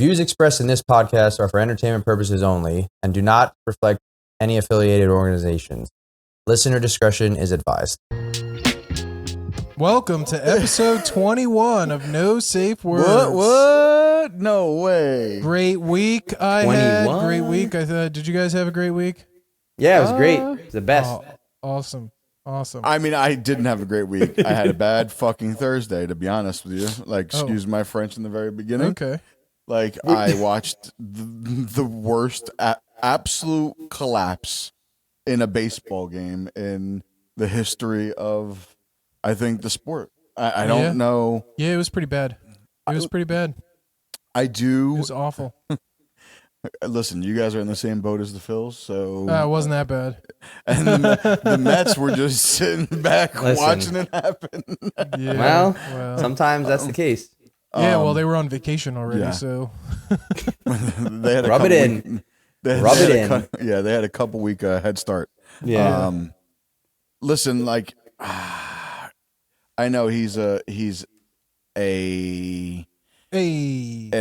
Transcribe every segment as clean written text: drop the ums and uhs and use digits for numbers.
views expressed in this podcast are for entertainment purposes only and do not reflect any affiliated organizations. Listener discretion is advised. Welcome to episode 21 of No Safe Words. What? No way. Great week I 21? had. Great week. Did you guys have a great week? Yeah, it was great. It was the best. Oh, awesome. I mean, I didn't have a great week. I had a bad fucking Thursday, to be honest with you. Like, excuse my French in the very beginning. Okay. Like, I watched the worst absolute collapse in a baseball game in the history of, I think, the sport. I don't know. Yeah, it was pretty bad. It was pretty bad. I do. It was awful. Listen, you guys are in the same boat as the Phils, so It wasn't that bad. and the Mets were just sitting back watching it happen. Yeah, Well, sometimes that's the case. Yeah, well, they were on vacation already, so. They had Rub it in. Rub it in. They had a couple week head start. Yeah. Listen, like, I know he's an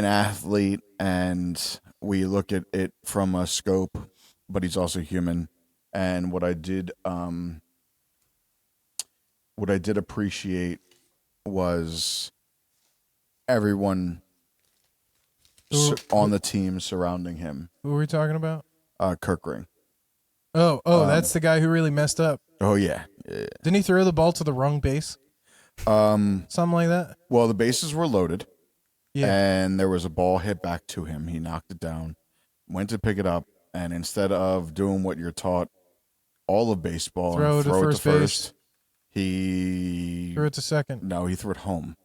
athlete, and we look at it from a scope, but he's also human. And what I did appreciate was everyone on the team surrounding him. Who were we talking about? Kirk Ring. Oh, that's the guy who really messed up. Oh yeah. Didn't he throw the ball to the wrong base? Something like that? Well, the bases were loaded. Yeah. And there was a ball hit back to him. He knocked it down, went to pick it up, and instead of doing what you're taught all of baseball, Throw and to throw it to first first, he Threw it to second. No, he threw it home.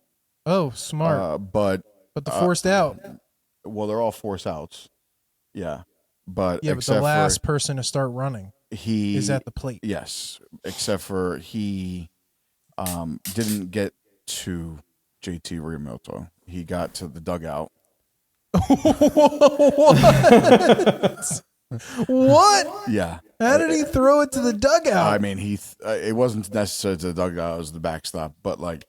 Oh, smart. But the forced out. Well, they're all force outs. Yeah, but Yeah, but the last person to start running is at the plate. Yes, except for he didn't get to JT Realmuto. He got to the dugout. What? Yeah. How did he throw it to the dugout? I mean, it wasn't necessarily to the dugout. It was the backstop. But, like,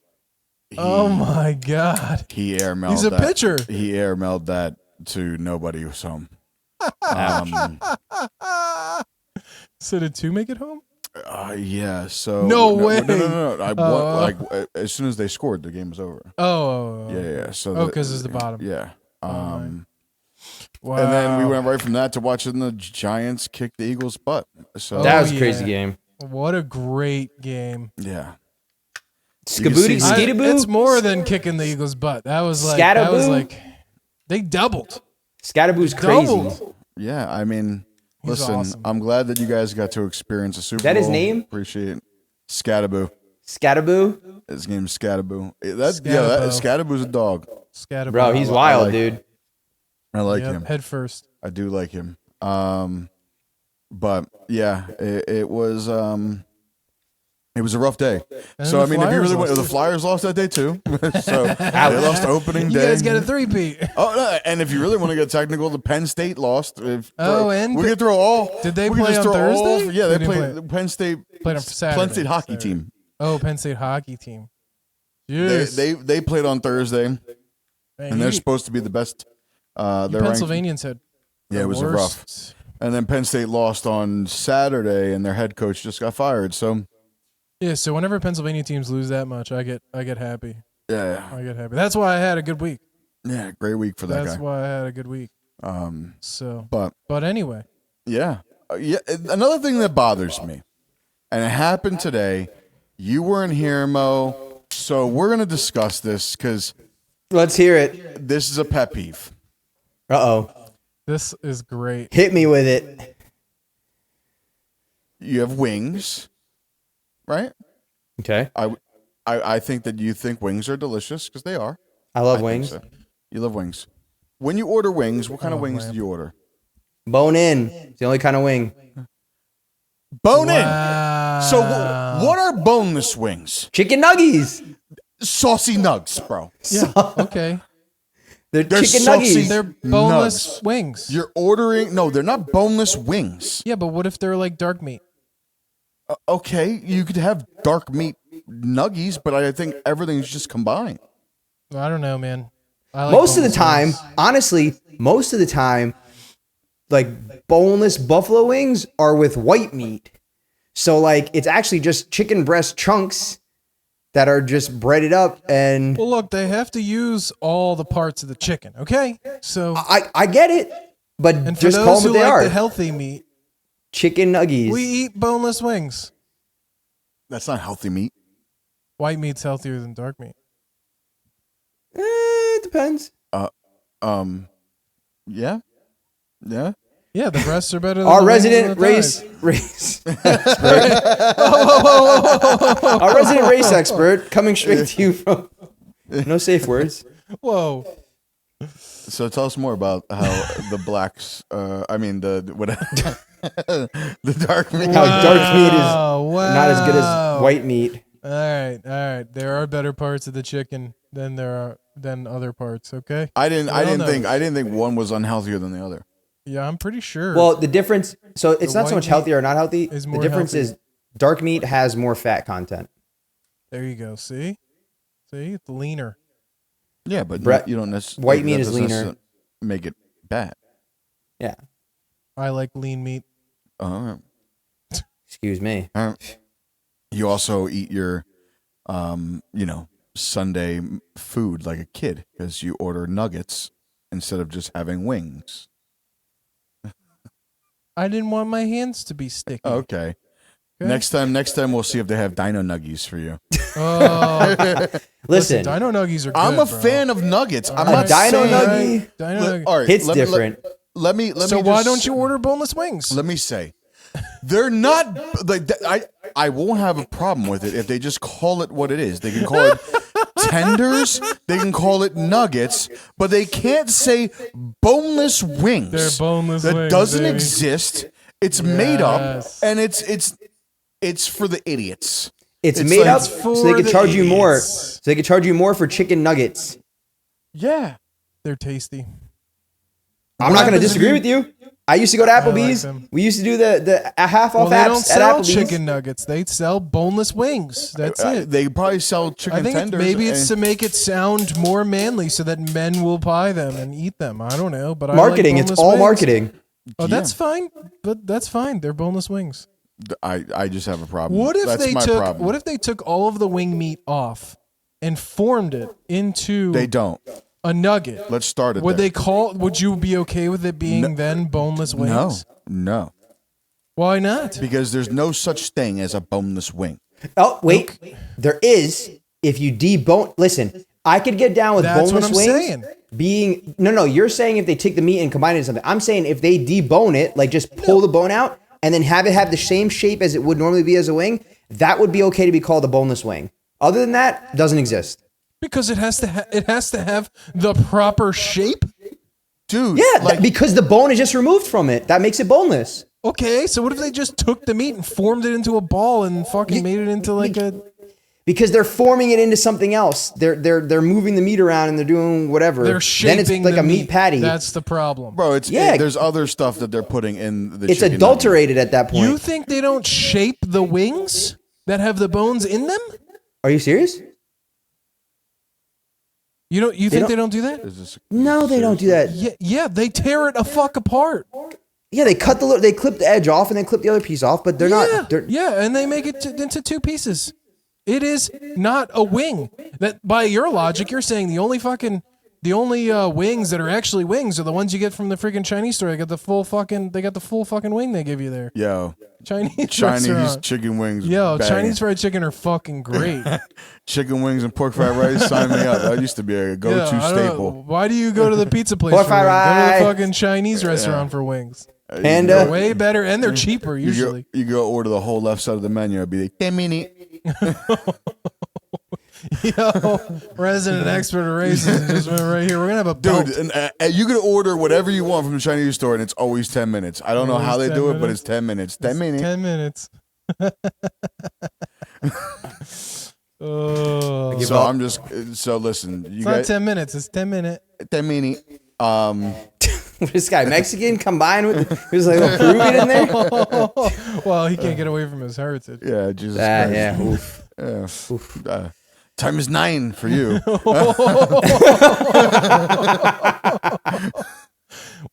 oh, my God. He airmailed He's a that. pitcher. He airmailed that to nobody who was home. So did two make it home? Yeah. So No way. No. As soon as they scored, the game was over. Oh. Yeah. So because it's the bottom. Yeah. Wow. And then we went right from that to watching the Giants kick the Eagles' butt. So That was a crazy game. What a great game. Yeah. Skabooty Skidaboo? It's more than kicking the Eagles' butt. That was like they doubled. Scatterboo's crazy. Doubled. Yeah, I mean, He's listen, awesome. I'm glad that you guys got to experience a Super Bowl. That his name? Appreciate it. Scatterboo. Scatterboo? His name's Scatterboo. Scatterboo. Scatterboo's a dog. Scatterboo. Bro, he's wild, dude. I like him. Head first. I do like him. But yeah, it was a rough day. And So the I mean, if you Flyers really want, lost the Flyers lost that day too. So they lost opening You day. guys got a three-peat. Oh, no, and if you really want to get technical, the Penn State lost. And we can throw all. Did they we can play just on throw all- Thursday? Yeah, They they didn't played. The Penn State Played on Saturday. Penn State hockey Saturday. team. Oh, Penn State hockey team. Yes. They played on Thursday, Man, and they're supposed to be the best. They're Pennsylvanians had. Yeah, it was a rough. And then Penn State lost on Saturday, and their head coach just got fired. So Yeah, so whenever Pennsylvania teams lose that much, I get happy. yeah, I get happy. That's why I had a good week. yeah, great week for that That's guy. why I had a good week. So, but anyway, Yeah. Another thing that bothers me, and it happened today. You weren't here, Mo. So we're gonna discuss this because Let's hear it. this is a pet peeve. Uh-oh. this is great. Hit me with it. You have wings, right? Okay. I think that you think wings are delicious because they are. I love I think wings. so. You love wings. When you order wings, what kind of wings do you order? Bone in. It's the only kind of wing. Bone Wow. in. So what are boneless wings? Chicken nuggies. Saucy nugs, bro. Yeah. Okay. They're chicken saucy. nuggies. They're boneless wings. You're ordering. No, they're not boneless wings. Yeah, but what if they're like dark meat? Okay, you could have dark meat nuggies, but I think everything's just combined. I don't know, man. I like Most of the boneless time, wings. honestly, most of the time, like boneless buffalo wings are with white meat. So like it's actually just chicken breast chunks that are just breaded up and. Well, look, they have to use all the parts of the chicken. Okay, so I get it, but and for just call those them who what they like are. the healthy meat, Chicken nuggies. we eat boneless wings. That's not healthy meat. White meat's healthier than dark meat. It depends. Yeah. Yeah, the breasts are better than Our the wings resident and the race thighs. expert. Our resident race expert coming straight to you from no safe words. Whoa. So tell us more about how the blacks. The dark meat. How dark meat is Wow. not as good as white meat. All right. There are better parts of the chicken than other parts. Okay. I didn't know. think one was unhealthier than the other. Yeah, I'm pretty sure. Well, the difference. So it's The not so white much healthy or not healthy. is The more difference healthy. is dark meat has more fat content. there you go. See, it's leaner. Yeah, but Brett, you don't necessarily. white meat is leaner. Make it bad. Yeah. I like lean meat. Excuse me. You also eat your, Sunday food like a kid because you order nuggets instead of just having wings. I didn't want my hands to be sticky. Okay. Okay. Next time we'll see if they have Dino Nuggies for you. Oh, Listen, Dino Nuggies are good. I'm a bro. fan of nuggets. I'm a not dino saying, nuggie Dino Nuggies. All right, hits let me- different. Let me. So why don't you order boneless wings? Let me say, they're not like I won't have a problem with it if they just call it what it is. They can call it tenders. They can call it nuggets, but they can't say boneless wings. They're boneless that wings, doesn't baby. exist. It's made up, Yes. and it's for the idiots. It's It's made like- up It's so they for can the charge you more. idiots. So they can charge you more for chicken nuggets. Yeah. They're tasty. I'm not going to happens if disagree you- with you. I used to go to Applebee's. them. We used to do the half Well, off they apps don't at sell Applebee's. chicken nuggets. They sell boneless wings. That's it. They probably sell chicken I think tenders. maybe it's to and- make it sound more manly so that men will buy them and eat them. I don't know, but Marketing. I like It's boneless all wings. marketing. Oh, that's fine, but that's fine. They're boneless wings. I just have a problem. What if That's they my took? problem. What if they took all of the wing meat off and formed it into They don't. a nugget? Let's start it. Would there. they call? Would you be okay with it being then boneless wings? No. Why not? Because there's no such thing as a boneless wing. Oh, wait. There is. If you debone. Listen, I could get down with That's what boneless I'm wings. saying. Being. No. You're saying if they take the meat and combine it into something. I'm saying if they debone it, like just pull the bone out and then have it have the same shape as it would normally be as a wing, that would be okay to be called a boneless wing. Other than that, it doesn't exist. Because it has to. It has to have the proper shape. Dude. Yeah, like, because the bone is just removed from it. That makes it boneless. Okay, so what if they just took the meat and formed it into a ball and fucking made it into like a? Because they're forming it into something else. They're moving the meat around and they're doing whatever. They're shaping then it's like the a meat patty. That's the problem. bro, it's Yeah. there's other stuff that they're putting in the It's chicken adulterated at that point. You think they don't shape the wings that have the bones in them? Are you serious? You don't. You think don't- they don't do that? nugget. Is this- No, they don't do that. Yeah. They tear it a fuck apart. Yeah, they clip the edge off and then clip the other piece off, but they're not. They're, Yeah, and they make it into two pieces. It is not a wing. That by your logic, you're saying the only wings that are actually wings are the ones you get from the freaking Chinese store. They got the full fucking wing they give you there. Yo, Chinese Chinese restaurant. chicken wings. Yo, bang. Chinese fried chicken are fucking great. chicken wings and pork fried rice. Sign me up. That used to be a go-to Yeah, I don't know. staple. Why do you go to the pizza place Pork for wings? fried Go to rice. the fucking Chinese restaurant for wings. and They're way better and they're cheaper You usually. go order the whole left side of the menu. It'd be like 10 minutes. Yo, resident expert of racism just went right here. We're gonna have a belt. Dude, and you can order whatever you want from the Chinese store, and it's always 10 minutes. I don't know how they Always do 10 it, but it's 10 minutes. 10 minutes. 10 minutes. Oh, Give So up. I'm just so listen. You it's not guys 10 minutes. It's 10 minutes. 10 minutes. this guy Mexican combined with who's like a Peruvian in there. Well, he can't get away from his heritage. Yeah, Jesus Christ. Yeah. Oof. Yeah. Time is 9 for you.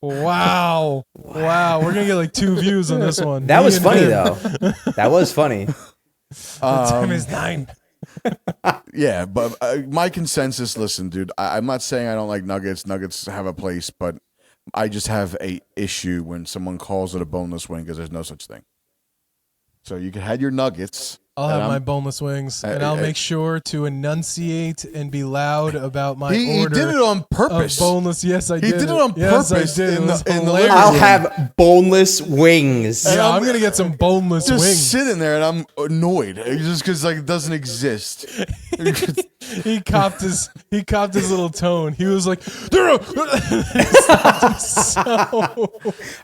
Wow. Wow. We're going to get like 2 views on this one. That Me was and funny him. though. That was funny. The time is 9. Yeah, but my consensus, listen, dude, I'm not saying I don't like nuggets. Nuggets have a place, but I just have a issue when someone calls it a boneless wing because there's no such thing. So you can have your nuggets. I'll have my boneless wings, and I'll make sure to enunciate and be loud about my order. He did it on purpose. Of boneless, yes, I did. He did it on purpose. Yes, I did. in It was the hilarious. I'll have boneless wings. Yeah, I'm gonna get some boneless just wings. sitting there and I'm annoyed just because like it doesn't exist. He copped his little tone. He was like,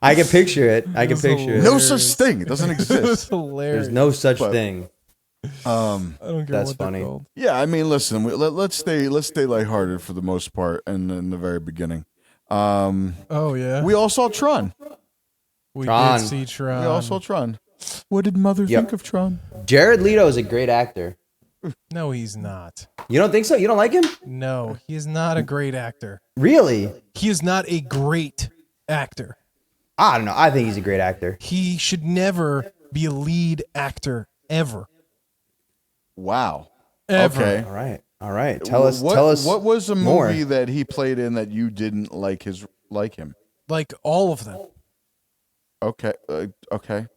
I can picture it. I can picture it. No such thing. It doesn't It was exist. hilarious. There's no such thing. I don't care That's what they're funny. called. Yeah, I mean, listen, let's stay lighthearted for the most part, and in the very beginning, Oh yeah, we all saw Tron. we Tron. did see Tron. We all saw Tron. What did Mother Yep. think of Tron? Jared Leto is a great actor. No, he's not. You don't think so? You don't like him? No, he is not a great actor. Really? He is not a great actor. I don't know. I think he's a great actor. He should never be a lead actor ever. Wow. Ever. Okay. All right. All right. Tell us. What was a more. movie that he played in that you didn't like him? Like all of them. Okay. Okay.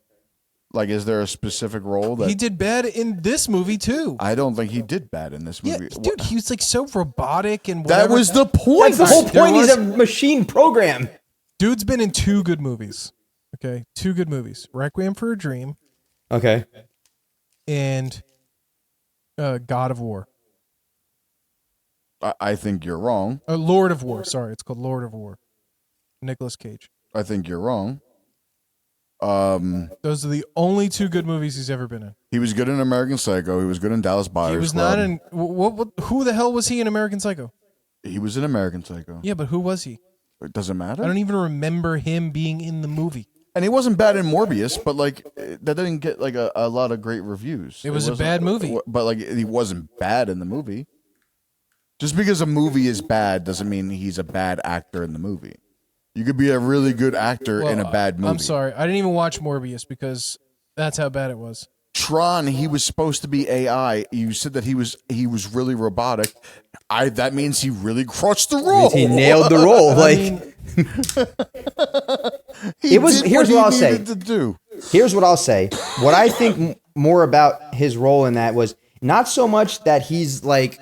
Like, is there a specific role that He did bad in this movie too. I don't think he did bad in this Yeah, movie? dude, he was like so robotic and whatever. That was the point. That's the whole There point. He's was- a machine program. Dude's been in 2 good movies. Okay, 2 good movies: Requiem for a Dream Okay. and God of War. I think you're wrong. Lord of War. Sorry, it's called Lord of War. Nicolas Cage. I think you're wrong. Those are the only 2 good movies he's ever been in. He was good in American Psycho. He was good in Dallas Buyers He was Club. not in. What? Who the hell was he in American Psycho? He was in American Psycho. Yeah, but who was he? It doesn't matter. I don't even remember him being in the movie. And he wasn't bad in Morbius, but like that didn't get like a lot of great reviews. It was a wasn't- bad movie. But like he wasn't bad in the movie. Just because a movie is bad doesn't mean he's a bad actor in the movie. You could be a really good actor in a bad movie. I'm sorry, I didn't even watch Morbius because that's how bad it was. Tron, he was supposed to be AI. You said that he was really robotic. That means he really crushed the role. He nailed the role. Like He It was- did here's he what I'll say. needed to do. here's what I'll say. What I think more about his role in that was not so much that he's like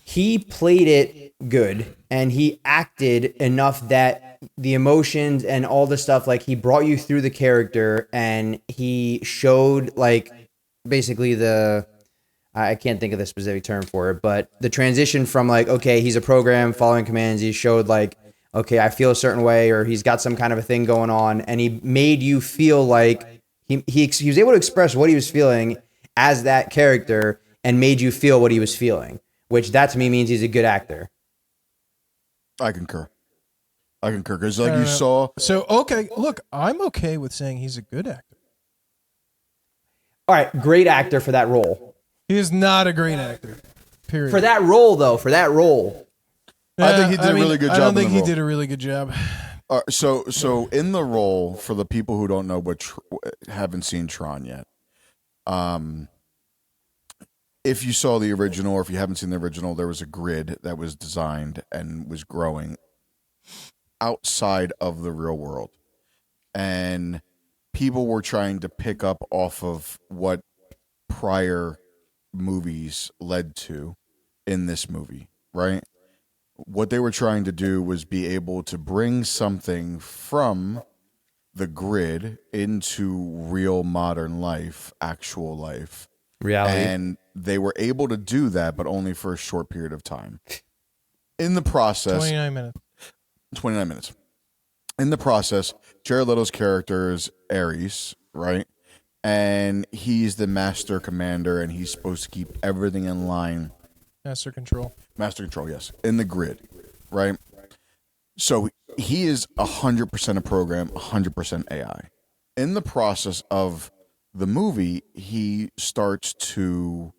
he played it good and he acted enough that the emotions and all the stuff, like he brought you through the character and he showed like basically I can't think of the specific term for it, but the transition from like, okay, he's a program following commands. He showed like, okay, I feel a certain way, or he's got some kind of a thing going on, and he made you feel like he was able to express what he was feeling as that character and made you feel what he was feeling, which that to me means he's a good actor. I concur because like you saw. So okay, look, I'm okay with saying he's a good actor. All right, great actor for that role. He is not a great actor. Period. For that role, though, for that role. I think he did a really good I job don't in think the he role. did a really good job. So in the role, for the people who don't know haven't seen Tron yet, if you saw the original or if you haven't seen the original, there was a grid that was designed and was growing outside of the real world, and people were trying to pick up off of what prior movies led to in this movie, right? What they were trying to do was be able to bring something from the grid into real modern life, actual life. Reality. And they were able to do that, but only for a short period of time. In the process, 29 minutes. 29 minutes. In the process, Jared Leto's character is Ares, right? And he's the master commander, and he's supposed to keep everything in line. Master Control. Master control, yes, in the grid, right? So he is 100% a program, 100% AI. In the process of the movie, he starts to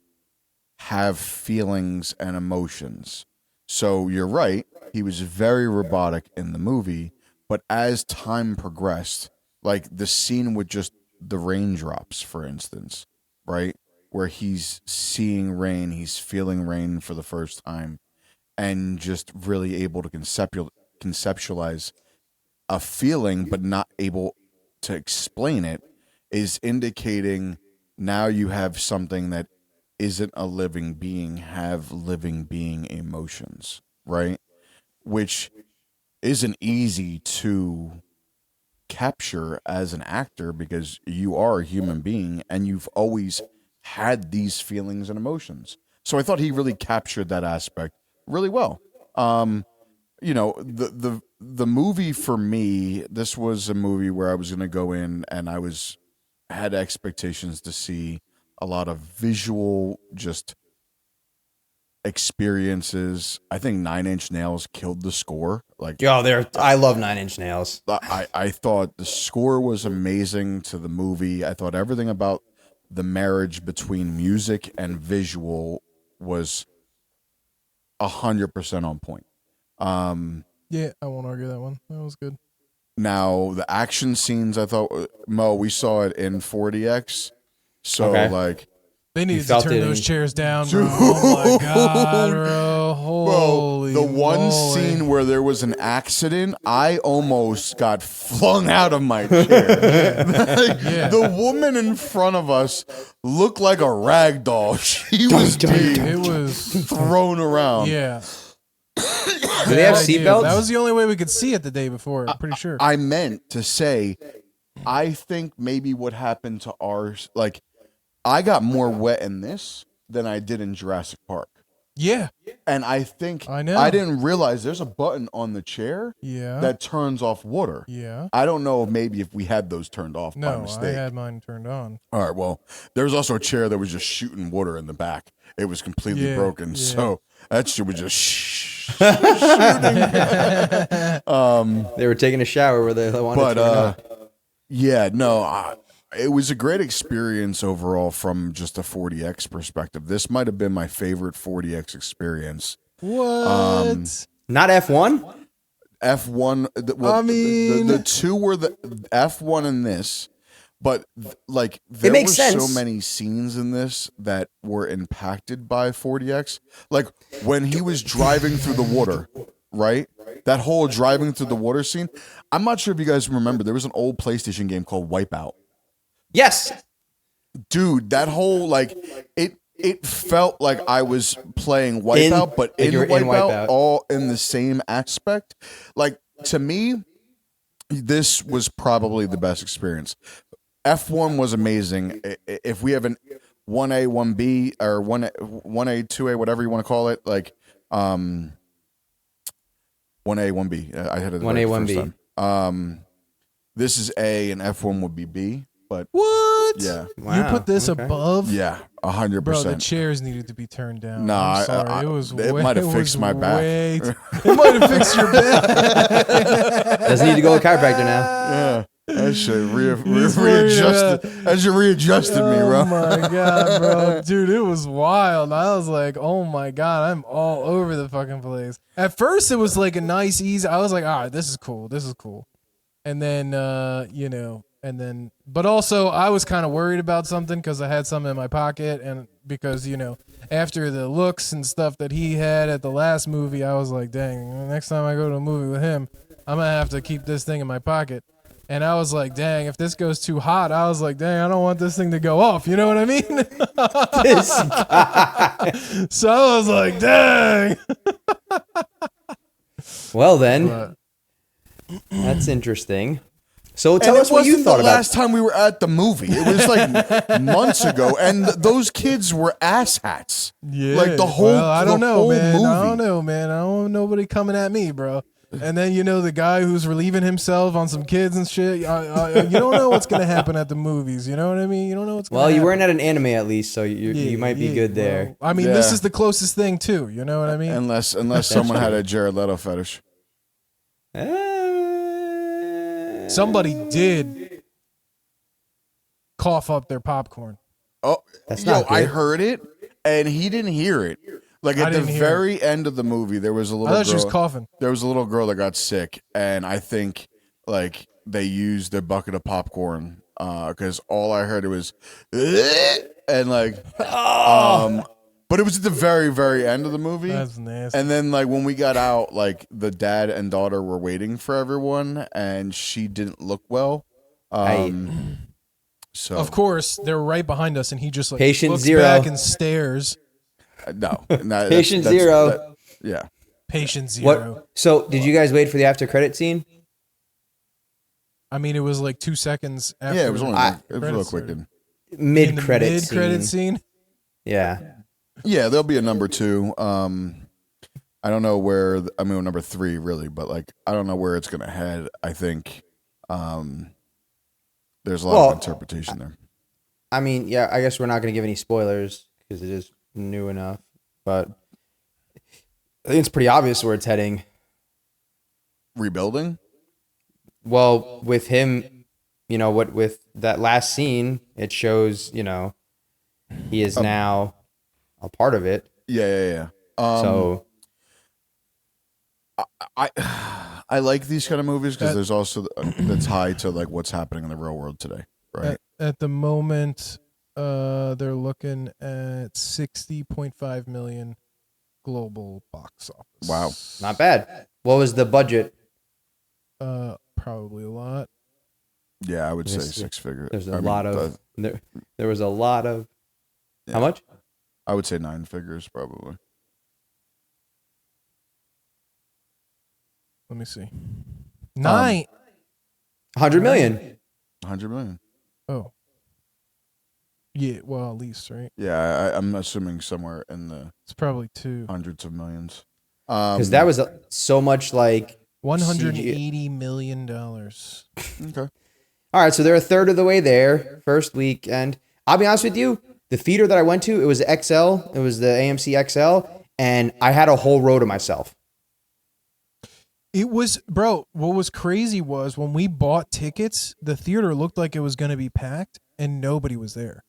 have feelings and emotions. So you're right, he was very robotic in the movie, But as time progressed, like the scene with just the raindrops, for instance, right? Where he's seeing rain, he's feeling rain for the first time, and just really able to conceptualize a feeling, but not able to explain it, is indicating now you have something that isn't a living being, have living being emotions, right? Which isn't easy to capture as an actor because you are a human being and you've always had these feelings and emotions. So I thought he really captured that aspect really well. You know, the movie for me, this was a movie where I was going to go in and had expectations to see a lot of visual just experiences. I think 9 Inch Nails killed the score. Like, I love 9 Inch Nails. I thought the score was amazing to the movie. I thought everything about the marriage between music and visual was 100% on point. Yeah, I won't argue that one. That was good. Now the action scenes, I thought, Mo, we saw it in 40X, so Okay. like They needed to felt turn it those in- chairs down, bro. Oh my god, bro. Holy the one moly. scene where there was an accident, I almost got flung out of my chair. Yeah. The woman in front of us looked like a rag doll. She was being It was thrown around. yeah. Do they have I do. seatbelts? That was the only way we could see it the day before. I'm pretty sure. I meant to say, I think maybe what happened to ours, like, I got more wet in this than I did in Jurassic Park. Yeah. And I think I know. I didn't realize there's a button on the chair Yeah. that turns off water. Yeah. I don't know maybe if we had those turned off by No, I mistake. had mine turned on. All right, well, there's also a chair that was just shooting water in the back. It was completely Yeah, broken. yeah. So that shit was just shooting. They were taking a shower where they wanted But to turn on. yeah, no, it was a great experience overall from just a 40X perspective. This might have been my favorite 40X experience. What? Not F1? F1, I mean- the two were the F1 and this, but like there were makes so sense. many scenes in this that were impacted by 40X. Like when he was driving through the water, right? That whole driving through the water scene. I'm not sure if you guys remember, there was an old PlayStation game called Wipeout. Yes. Dude, that whole like it felt like I was playing Wipeout, but like in you were in Wipeout, Wipeout. all in the same aspect. Like to me, this was probably the best experience. F1 was amazing. If we have an 1A, 1B, or 1A, 2A, whatever you want to call it, like 1A, 1B. I had it 1A, right the 1B. first time. This is A, and F1 would be B. But What? yeah, You Wow, put this okay. above? yeah, Bro, the 100%. chairs needed to be turned down. Nah, I'm sorry. I- it was it way, might have it fixed was my back. way t- it might have fixed your back. Doesn't need to go to a chiropractor now. Yeah, that shit He's worried readjusted. That shit readjusted me, bro. Oh my god, bro, dude, it was wild. I was like, oh my god, I'm all over the fucking place. At first, it was like a nice ease. I was like, all right, this is cool, and then but also I was kind of worried about something because I had some in my pocket, and because after the looks and stuff that he had at the last movie, I was like, dang, next time I go to a movie with him, I'm gonna have to keep this thing in my pocket. And I was like, dang, if this goes too hot, I was like, dang, I don't want this thing to go off. You know what I mean? This guy. So I was like, dang. Well then, But, that's interesting. So And tell us it what you wasn't thought the about. last time we were at the movie. It was like months ago, and those kids were asshats. yeah. Like the whole, Well, I don't the know, whole man. movie. I don't know, man. I don't want nobody coming at me, bro. And then the guy who's relieving himself on some kids and shit. You don't know what's gonna happen at the movies. You know what I mean? You don't know what's gonna Well, happen. you weren't at an anime at least, so you Yeah, might be yeah, good there. well, I mean, this Yeah. is the closest thing too. You know what I mean? Unless someone had a Jared Leto fetish. Somebody did cough up their popcorn. Oh, That's yo, not I good. heard it, and he didn't hear it. Like I at the didn't hear very end of the movie, there was a I little thought she was girl. coughing. There was a little girl that got sick, and I think like they used a bucket of popcorn because all I heard it was and like but it was at the very very end of the movie. That's nasty. And then like when we got out, like the dad and daughter were waiting for everyone and she didn't look well. So Of course, they're right behind us, and he just like Patient looks zero. back and stares. no, Patient zero. Yeah. Patient zero. What? So, did you guys wait for the after credit scene? I mean, it was like 2 seconds after. Yeah, it was only it was real credits quick. started. Mid credit Mid-credit scene. Yeah. Yeah, there'll be a number 2. I don't know where. I mean, number 3 really, but like I don't know where it's gonna head. I think there's a lot of interpretation there. I mean, yeah, I guess we're not going to give any spoilers because it is new enough, but I think it's pretty obvious where it's heading. Rebuilding. Well, with him, with that last scene, it shows, he is now a part of it. Yeah. So I like these kind of movies because there's also the tie to like what's happening in the real world today, right? At the moment, they're looking at 60.5 million global box office. Wow. not bad. What was the budget? Probably a lot. Yeah, I would say There's- 6 figures. There's a lot of there was a lot of Yeah. how much? I would say 9 figures probably. Let me see. 9. 100 million. 100 million. Oh. Yeah, well, at least, right? Yeah, I'm assuming somewhere in the It's probably 2. hundreds of millions. Because that was so much like $180 million. Okay. all right, so they're a third of the way there. First weekend. I'll be honest with you. The theater that I went to, it was XL. It was the AMC XL, and I had a whole row to myself. It was, bro, what was crazy was when we bought tickets, the theater looked like it was going to be packed and nobody was there.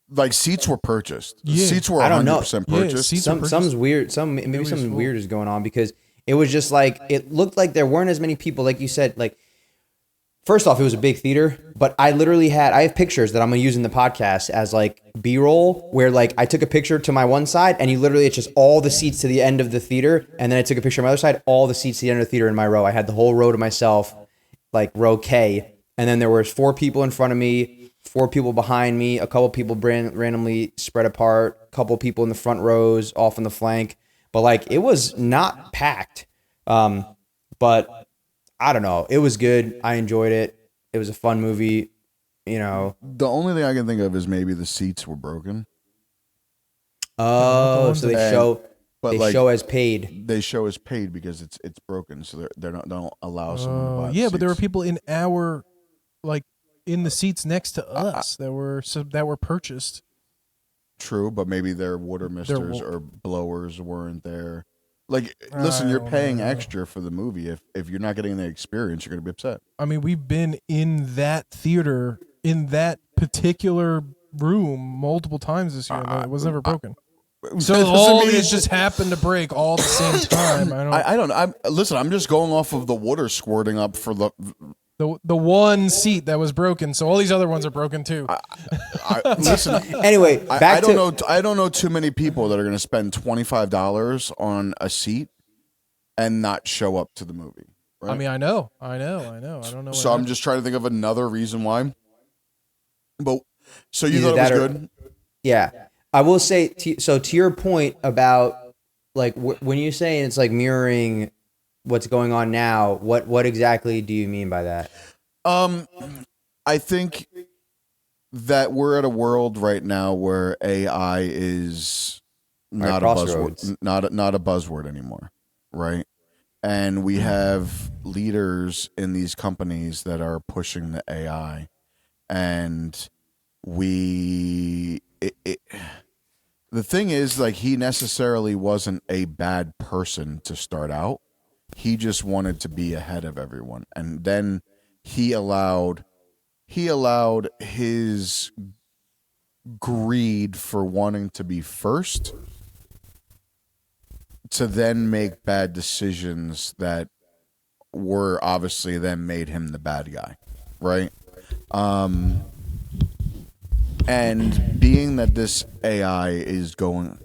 Like seats were purchased. The Yeah. seats were I don't know. 100% Yeah, purchased. seats- are Something's weird. Maybe Nobody's something full. weird is going on because it was just like it looked like there weren't as many people, like you said. Like, first off, it was a big theater, but I have pictures that I'm gonna use in the podcast as like B-roll, where like I took a picture to my one side, and it's just all the seats to the end of the theater, and then I took a picture on my other side, all the seats to the end of the theater in my row. I had the whole row to myself, like row K, and then there was 4 people in front of me. 4 people behind me, a couple people randomly spread apart, a couple people in the front rows, off in the flank. But like it was not packed. But I don't know. It was good. I enjoyed it. It was a fun movie. The only thing I can think of is maybe the seats were broken. Oh, so they show But as paid. they show as paid because it's broken, so they don't allow someone to buy. Yeah, the but there were seats. people in the seats next to us that were purchased. True, but maybe their water misters or blowers weren't there. Like, listen, you're paying extra for the movie. If you're not getting the experience, you're going to be upset. I mean, we've been in that theater, in that particular room multiple times this year. It was never broken. So That doesn't all mean these it's- just happened to break all at the same time. I don't know. Listen, I'm just going off of the water squirting up for the. The one seat that was broken, so all these other ones are broken too. Listen, Anyway, I don't know. I don't know too many people that are going to spend $25 on a seat and not show up to the movie. Right? I mean, I know. I don't know. What So I'm happened. just trying to think of another reason why. But so you Either thought it was that or- good? Yeah, I will say. So to your point about like when you say it's like mirroring what's going on now, what exactly do you mean by that? I think that we're at a world right now where AI is not a crossroads. buzzword, not a buzzword anymore, right? And we have leaders in these companies that are pushing the AI, and the thing is, like, he necessarily wasn't a bad person to start out. He just wanted to be ahead of everyone, and then he allowed his greed for wanting to be first to then make bad decisions that were obviously then made him the bad guy, right? And being that this AI is going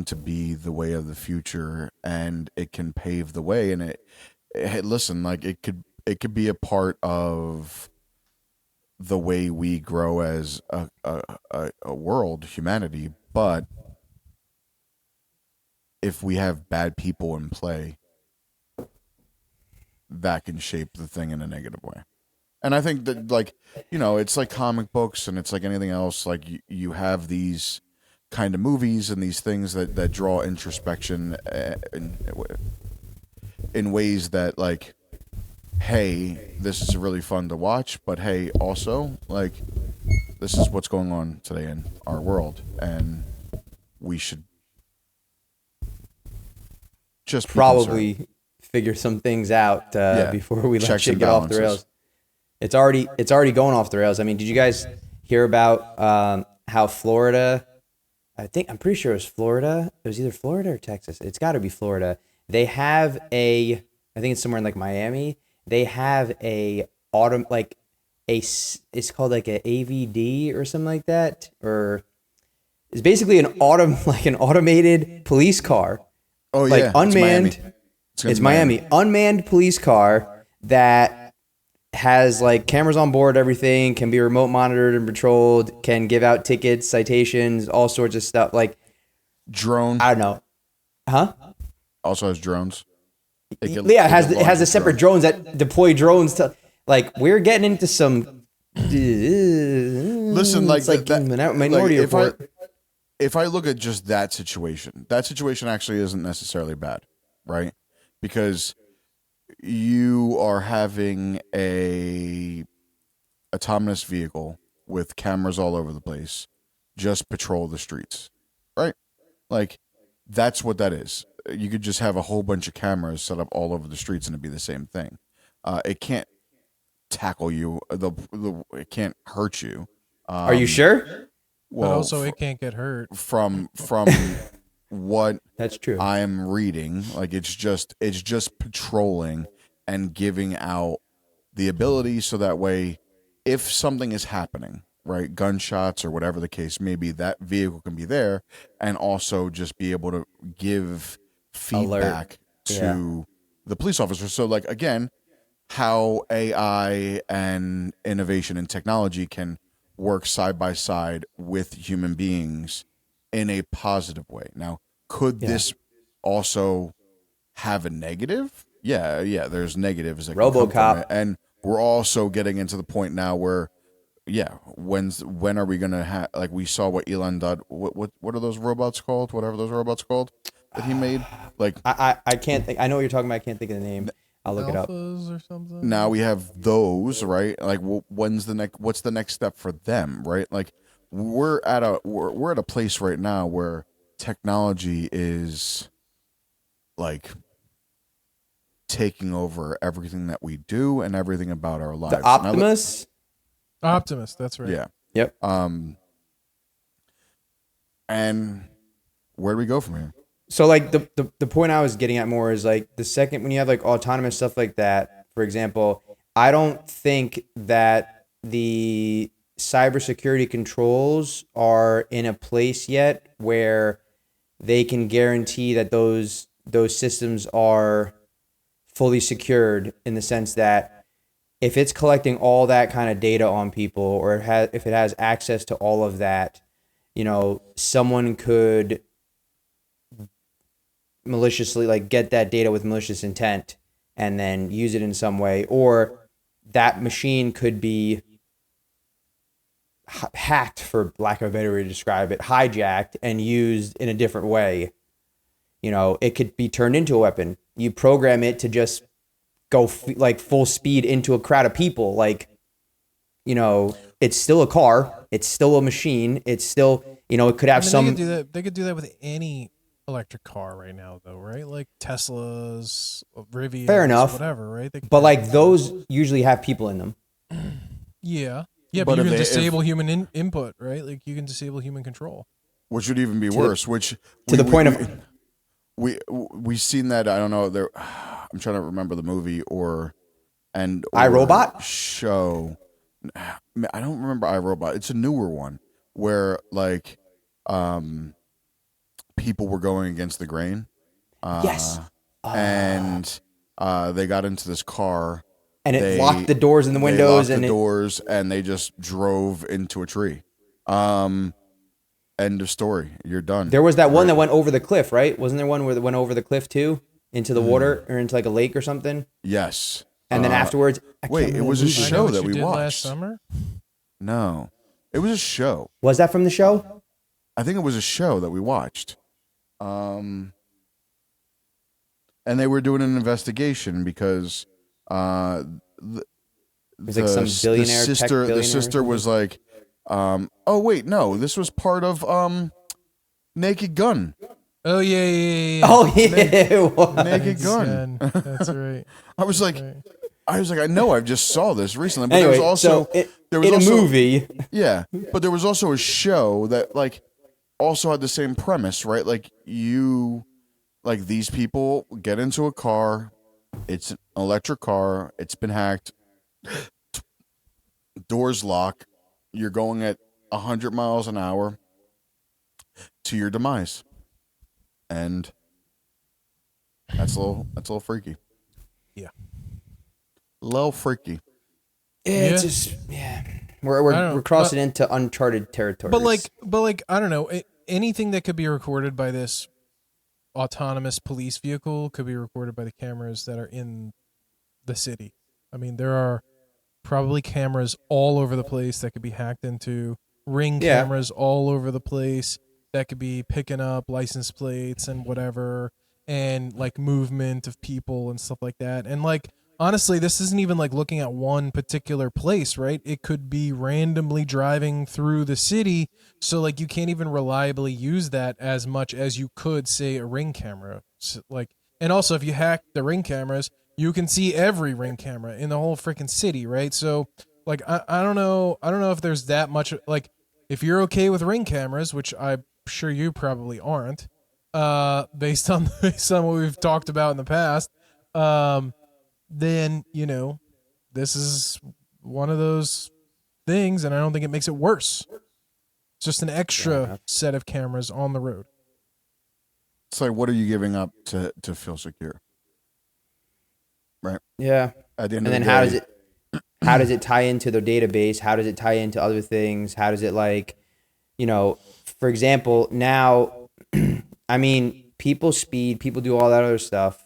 to be the way of the future, and it can pave the way, and listen, like it could be a part of the way we grow as a world, humanity. But if we have bad people in play, that can shape the thing in a negative way. And I think that, like, it's like comic books, and it's like anything else. Like you have these kind of movies and these things that draw introspection in ways that, like, hey, this is really fun to watch, but hey, also, like, this is what's going on today in our world, and we should just probably figure some things out before we let shit get off the rails. It's already going off the rails. I mean, did you guys hear about how Florida? I'm pretty sure it was Florida. It was either Florida or Texas. It's got to be Florida. They have I think it's somewhere in like Miami. They have it's called like a AVD or something like that, or it's basically an automated police car. Oh, like yeah, unmanned. It's Miami. Unmanned police car that has like cameras on board, everything, can be remote monitored and patrolled, can give out tickets, citations, all sorts of stuff. Like drone. I don't know. Huh? Also has drones. It has a separate drones that deploy drones to, like, we're getting into some. Listen, like, it's like Minority Report. If I look at just that situation actually isn't necessarily bad, right? Because you are having a autonomous vehicle with cameras all over the place just patrol the streets, right? Like, that's what that is. You could just have a whole bunch of cameras set up all over the streets and it'd be the same thing. It can't tackle you. It can't hurt you. Are you sure? Well, but also it can't get hurt. From what that's true. I'm reading, like, it's just patrolling and giving out the ability so that way, if something is happening, right, gunshots or whatever the case may be, that vehicle can be there and also just be able to give feedback to the police officer. So, like, again, how AI and innovation and technology can work side by side with human beings in a positive way. Now, could this also have a negative? Yeah, there's negatives that can come from it. And we're also getting into the point now where, when are we gonna have, like, we saw what Elon did. What are those robots called? Whatever those robots called that he made. Like, I can't think. I know what you're talking about. I can't think of the name. I'll look it up. Or something. Now we have those, right? Like, what's the next step for them, right? Like, we're at a place right now where technology is, like, taking over everything that we do and everything about our lives. The Optimus, that's right. Yeah. Yep. And where do we go from here? So, like, the point I was getting at more is, like, the second when you have, like, autonomous stuff like that, for example, I don't think that the cybersecurity controls are in a place yet where they can guarantee that those systems are fully secured, in the sense that if it's collecting all that kind of data on people, or if it has access to all of that, someone could maliciously, like, get that data with malicious intent and then use it in some way, or that machine could be hacked, for lack of a better way to describe it, hijacked and used in a different way. It could be turned into a weapon. You program it to just go like full speed into a crowd of people. Like, it's still a car. It's still a machine. It's still, it could have some. They could do that with any electric car right now, though, right? Like Teslas, Rivians, fair enough, whatever, right? But, like, those usually have people in them. Yeah, but you can disable human input, right? Like, you can disable human control, which would even be worse. To the point of we've seen that. I don't know. I'm trying to remember the movie or iRobot? show. I don't remember iRobot. It's a newer one where like people were going against the grain. Yes. And they got into this car. And it locked the doors and the windows. And the doors, and they just drove into a tree. End of story. You're done. There was that one that went over the cliff, right? Wasn't there one where it went over the cliff too? Into the water or into like a lake or something? Yes. And then afterwards... Wait, it was a show that we did watched. last summer? No. It was a show. Was that from the show? I think it was a show that we watched. And they were doing an investigation because It was like some billionaire, tech billionaire the sister was like, oh wait, no, this was part of Naked Gun. Oh yeah. Oh yeah, it was. Naked Gun. That's right. I was like, I know I just saw this recently, but Anyway, there was also so in a movie. Yeah, but there was also a show that like also had the same premise, right? Like these people get into a car, it's an electric car, it's been hacked, doors lock, you're going at 100 miles an hour to your demise, and that's a little freaky. Yeah, a little freaky. It's just we're crossing into uncharted territory. But like I don't know, anything that could be recorded by this autonomous police vehicle could be recorded by the cameras that are in the city. I mean, there are probably cameras all over the place that could be hacked into, ring cameras all over the place that could be picking up license plates and whatever, and like movement of people and stuff like that. And like, honestly, this isn't even like looking at one particular place, right? It could be randomly driving through the city. So like, you can't even reliably use that as much as you could say a ring camera. So, like, and also if you hack the ring cameras, you can see every ring camera in the whole freaking city, right? So like, I don't know if there's that much, like, if you're okay with ring cameras, which I'm sure you probably aren't, based on what we've talked about in the past, then, you know, this is one of those things, and I don't think it makes it worse. It's just an extra set of cameras on the road. It's like, what are you giving up to feel secure? Right. Yeah. At the end and of then the day, how does it tie into their database? How does it tie into other things? How does it, like, you know, for example, now, I mean, people speed, people do all that other stuff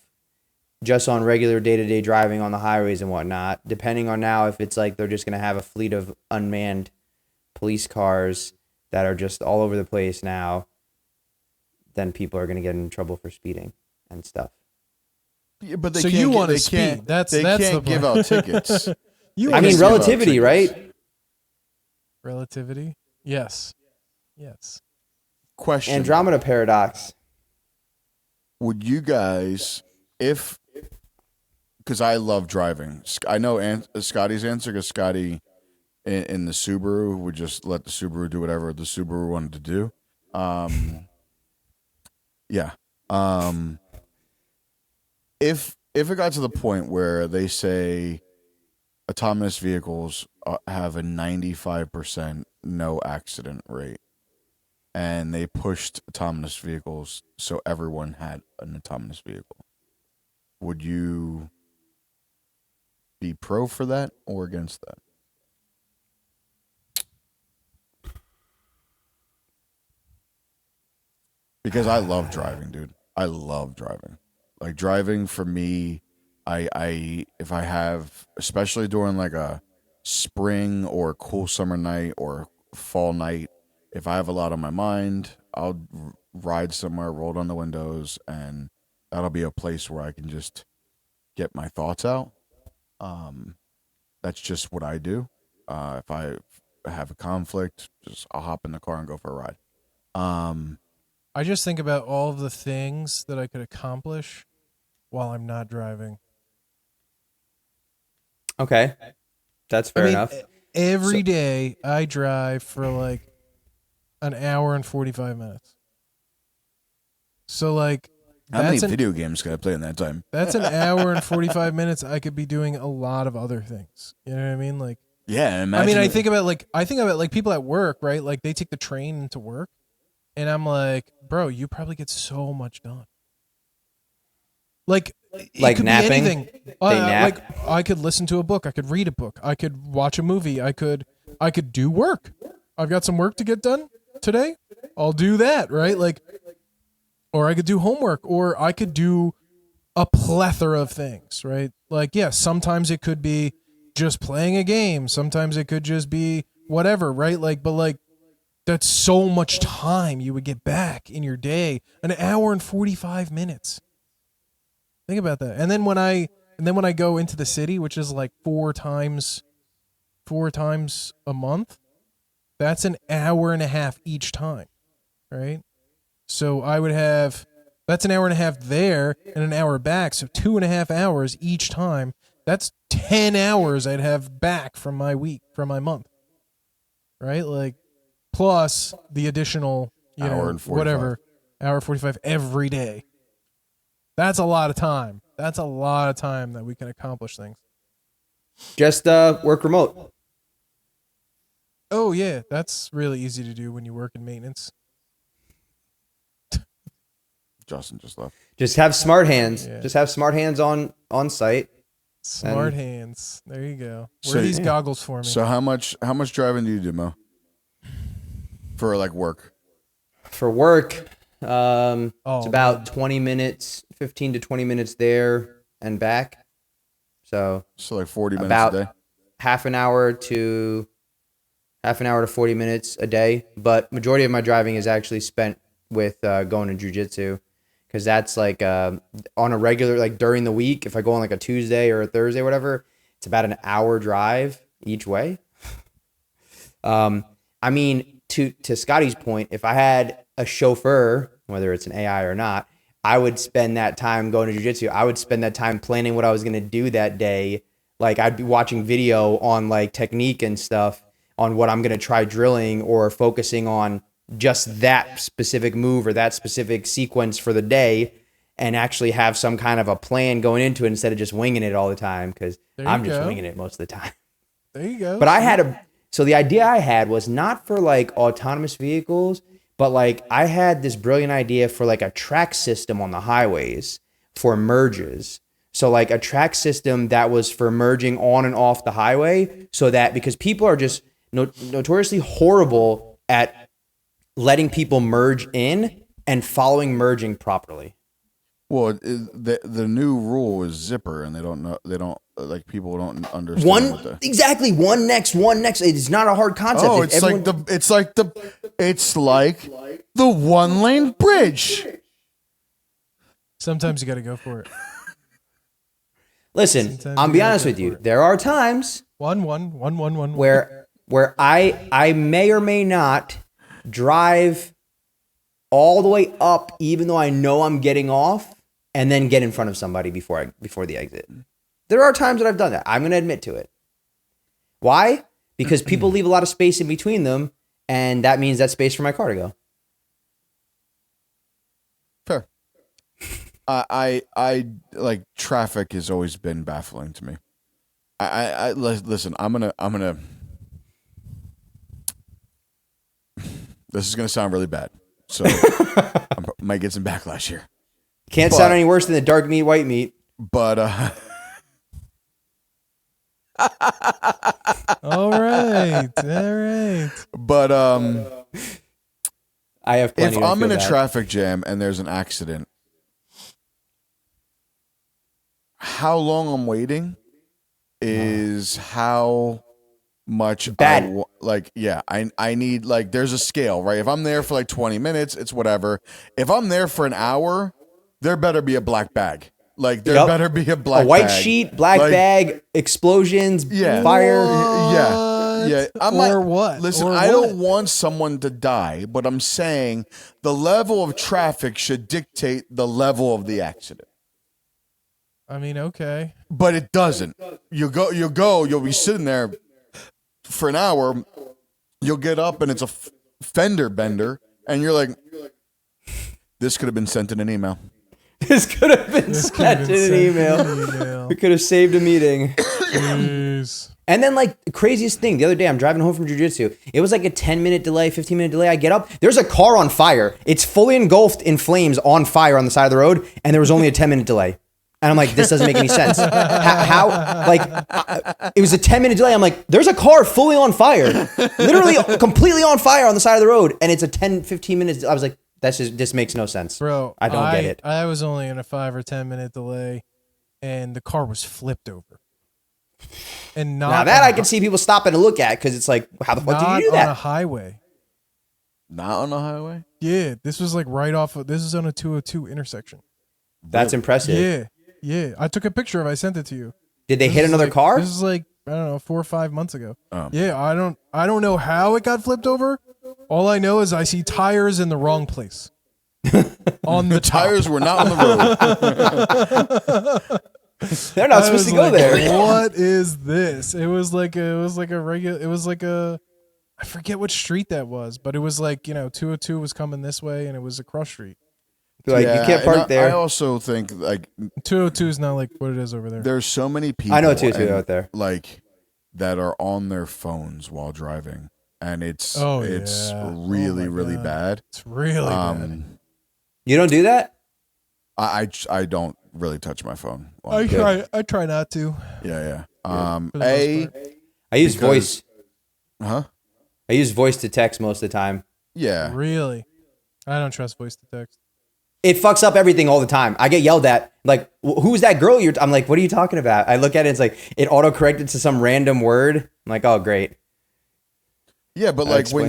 just on regular day-to-day driving on the highways and whatnot, depending on now if it's like they're just going to have a fleet of unmanned police cars that are just all over the place now, then people are going to get in trouble for speeding and stuff. yeah, but they So can't you gi- want to they speed. can't- That's they the can't give point. out tickets. You I wanna mean, give out relativity, tickets. right? Relativity? Yes. Question: Andromeda paradox. would you guys, if, because I love driving, I know Scotty's answer, because Scotty in the Subaru would just let the Subaru do whatever the Subaru wanted to do. If it got to the point where they say autonomous vehicles have a 95% no accident rate, and they pushed autonomous vehicles so everyone had an autonomous vehicle, would you be pro for that or against that? Because I love driving, dude. I love driving. Like, driving for me, I if I have, especially during like a spring or cool summer night or fall night, if I have a lot on my mind, I'll ride somewhere, roll down the windows, and that'll be a place where I can just get my thoughts out. That's just what I do. If I have a conflict, I'll hop in the car and go for a ride. I just think about all of the things that I could accomplish while I'm not driving. Okay. That's fair enough. Every day I drive for like an hour and 45 minutes. So like How many video games can I play in that time? That's an hour and 45 minutes. I could be doing a lot of other things. You know what I mean? Like, yeah. I think about like people at work, right? Like they take the train into work, and I'm like, bro, you probably get so much done. Like it could napping? be anything. They nap? Like I could listen to a book. I could read a book. I could watch a movie. I could do work. I've got some work to get done today. I'll do that, right? Like, or I could do homework, or I could do a plethora of things, right? Like, yeah, sometimes it could be just playing a game. Sometimes it could just be whatever, right? Like, but like, that's so much time you would get back in your day. An hour and 45 minutes. Think about that. And then when I go into the city, which is like four times a month, that's an hour and a half each time, right? So that's an hour and a half there and an hour back. So 2.5 hours each time. That's 10 hours I'd have back from my week, from my month, right? Like, plus the additional, hour and 45. whatever, hour 45 every day. That's a lot of time. That's a lot of time that we can accomplish things. Just work remote. Oh, yeah. That's really easy to do when you work in maintenance. Justin just left. Just have smart hands. Yeah. Just have smart hands on site. Smart hands. There you go. So- Wear these goggles for me. So how much driving do you do, Mo? For like work? For work, it's about man. 20 minutes, 15 to 20 minutes there and back. So like 40 minutes about a day. half an hour to 40 minutes a day. But majority of my driving is actually spent with going to jiu-jitsu, because that's like on a regular, like during the week, if I go on like a Tuesday or a Thursday or whatever, it's about an hour drive each way. I mean, to Scotty's point, if I had a chauffeur, whether it's an AI or not, I would spend that time going to jiu-jitsu. I would spend that time planning what I was going to do that day. Like, I'd be watching video on like technique and stuff on what I'm going to try drilling, or focusing on just that specific move or that specific sequence for the day, and actually have some kind of a plan going into it instead of just winging it all the time, because I'm just winging it most of the time. There you go. But so the idea I had was not for like autonomous vehicles, but like I had this brilliant idea for like a track system on the highways for merges. So like a track system that was for merging on and off the highway, so that, because people are just notoriously horrible at letting people merge in and following merging properly. Well, the new rule is zipper, and people don't understand. Exactly. One next. It's not a hard concept. Oh, it's like the 1-lane bridge. Sometimes you got to go for it. Listen, Sometimes I'll you be gotta honest go with you. for it. There are times One. where I may or may not drive all the way up, even though I know I'm getting off, and then get in front of somebody before the exit. There are times that I've done that. I'm going to admit to it. Why? Because people leave a lot of space in between them, and that means that's space for my car to go. Fair. I like, traffic has always been baffling to me. I listen. I'm gonna. This is gonna sound really bad, so I might get some backlash here. Can't sound any worse than the dark meat, white meat. But All right. but I have plenty. if I'm in a traffic jam and there's an accident, how long I'm waiting is how much Bad. I need, like, there's a scale, right? If I'm there for like 20 minutes, it's whatever. If I'm there for an hour, there better be a black bag. Like, there better be a black a white bag. sheet, black bag, explosions, fire. Yeah. What? Listen, Or I what? don't want someone to die, but I'm saying the level of traffic should dictate the level of the accident. I mean, okay. But it doesn't. You'll be sitting there for an hour. You'll get up and it's a fender bender, and you're like, this could have been sent in an email. This could have been sent in an email. We could have saved a meeting. Jeez. And then, like, the craziest thing, the other day, I'm driving home from jiu-jitsu. It was like a 10-minute delay, 15-minute delay. I get up. There's a car on fire. It's fully engulfed in flames on fire on the side of the road, and there was only a 10-minute delay. And I'm like, this doesn't make any sense. How like, it was a 10-minute delay. I'm like, there's a car fully on fire. Literally completely on fire on the side of the road, and it's a 10, 15 minutes. I was like, this makes no sense. Bro, I don't get it. I was only in a 5 or 10 minute delay, and the car was flipped over. And not Now that I can see people stopping to look at, because it's like, how the fuck did you do on a that? highway. Not on the highway? Yeah, this was like right off of, this is on a 202 intersection. That's impressive. Yeah. I took a picture of it. I sent it to you. Did they hit another car? This is like, I don't know, 4 or 5 months ago. Oh. Yeah, I don't know how it got flipped over. All I know is I see tires in the wrong place. On the top. Tires were not on the road. They're not supposed to go there. What is this? It was like a I forget which street that was, but it was like, 202 was coming this way and it was a cross street. Like, you can't park there. I also think, like, 202 is not like what it is over there. there's so many people I know 202 out there. like that are on their phones while driving, and it's really really God. bad. It's really bad. You don't do that? I don't really touch my phone. I try not to. Yeah. For the most part. I use voice. Huh? I use voice to text most of the time. Yeah. Really? I don't trust voice to text. It fucks up everything all the time. I get yelled at. Like, who's that girl I'm like, what are you talking about? I look at it, it's like, it auto-corrected to some random word. I'm like, oh, great. Yeah, but like when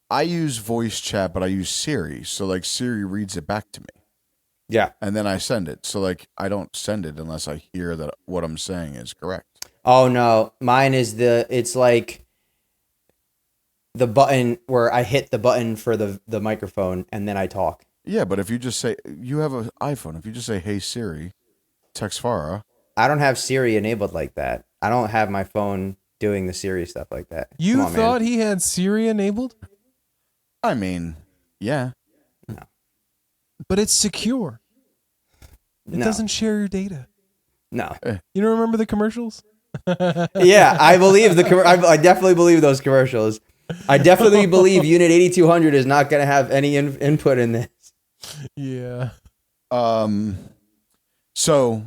I use voice chat, but I use Siri. So like Siri reads it back to me. Yeah. And then I send it. So like I don't send it unless I hear that what I'm saying is correct. Oh, no. Mine is it's like the button where I hit the button for the microphone and then I talk. Yeah, but if you just say, you have an iPhone, if you just say, hey Siri, text Farah. I don't have Siri enabled like that. I don't have my phone doing the Siri stuff like that. You Come on, thought man. he had Siri enabled? I mean, yeah. No. But it's secure. It No. doesn't share your data. No. You don't remember the commercials? Yeah, I believe I definitely believe those commercials. I definitely believe Unit 8200 is not going to have any input in this. Yeah. So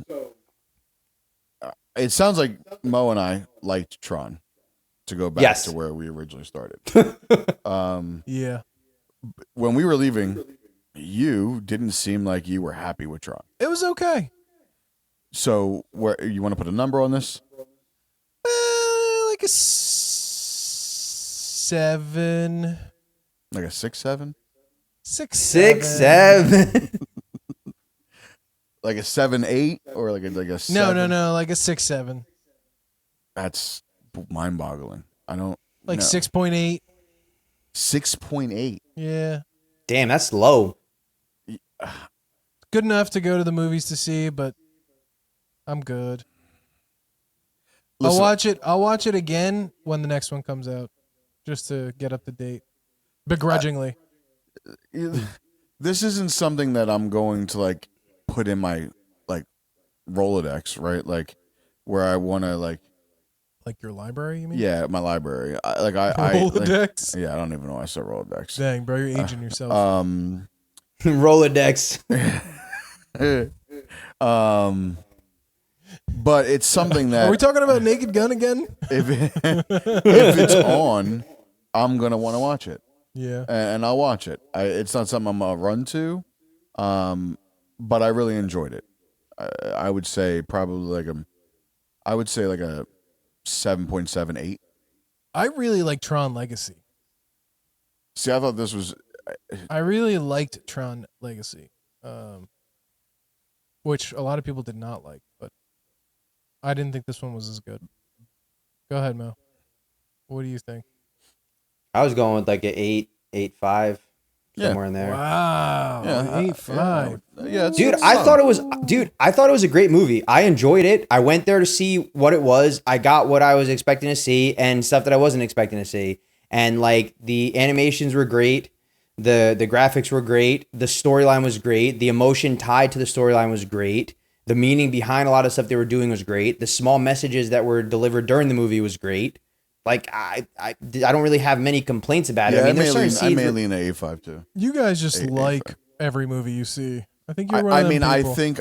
it sounds like Mo and I liked Tron, to go back Yes. to where we originally started. Yeah. When we were leaving, you didn't seem like you were happy with Tron. It was okay. So where you want to put a number on this? Like a 7. Like a 6-7? 6, 6-7. Like a 7-8 or like a 7? No, like a 6-7. That's mind-boggling. I don't Like know. 6.8. 6.8. Yeah. Damn, that's low. Good enough to go to the movies to see, but I'm good. Listen, I'll watch it again when the next one comes out, just to get up to date. Begrudgingly. this isn't something that I'm going to like put in my like Rolodex, right? Like where I want to like Your library, you mean? my library. I Rolodex? yeah, I don't even know why I said Rolodex. Dang, bro, you're aging yourself. Rolodex. But it's something that Are we talking about Naked Gun again? if it's on, I'm gonna want to watch it, Yeah. and I'll watch it. It's not something I'm gonna run to, but I really enjoyed it. I would say probably like a 7.78. I really like Tron Legacy. See, I thought this was I really liked Tron Legacy, which a lot of people did not like, but I didn't think this one was as good. Go ahead, Mo. What do you think? I was going with like an 8.5, somewhere in there. Wow, 8.5. yeah, it's Dude, solid. I thought it was a great movie. I enjoyed it. I went there to see what it was. I got what I was expecting to see and stuff that I wasn't expecting to see. And like the animations were great. The graphics were great. The storyline was great. The emotion tied to the storyline was great. The meaning behind a lot of stuff they were doing was great. The small messages that were delivered during the movie was great. Like I don't really have many complaints about it. Yeah, I mean, there's certain I scenes. may lean at A5 too. You guys just like every movie you see. I think you're one of them people. I think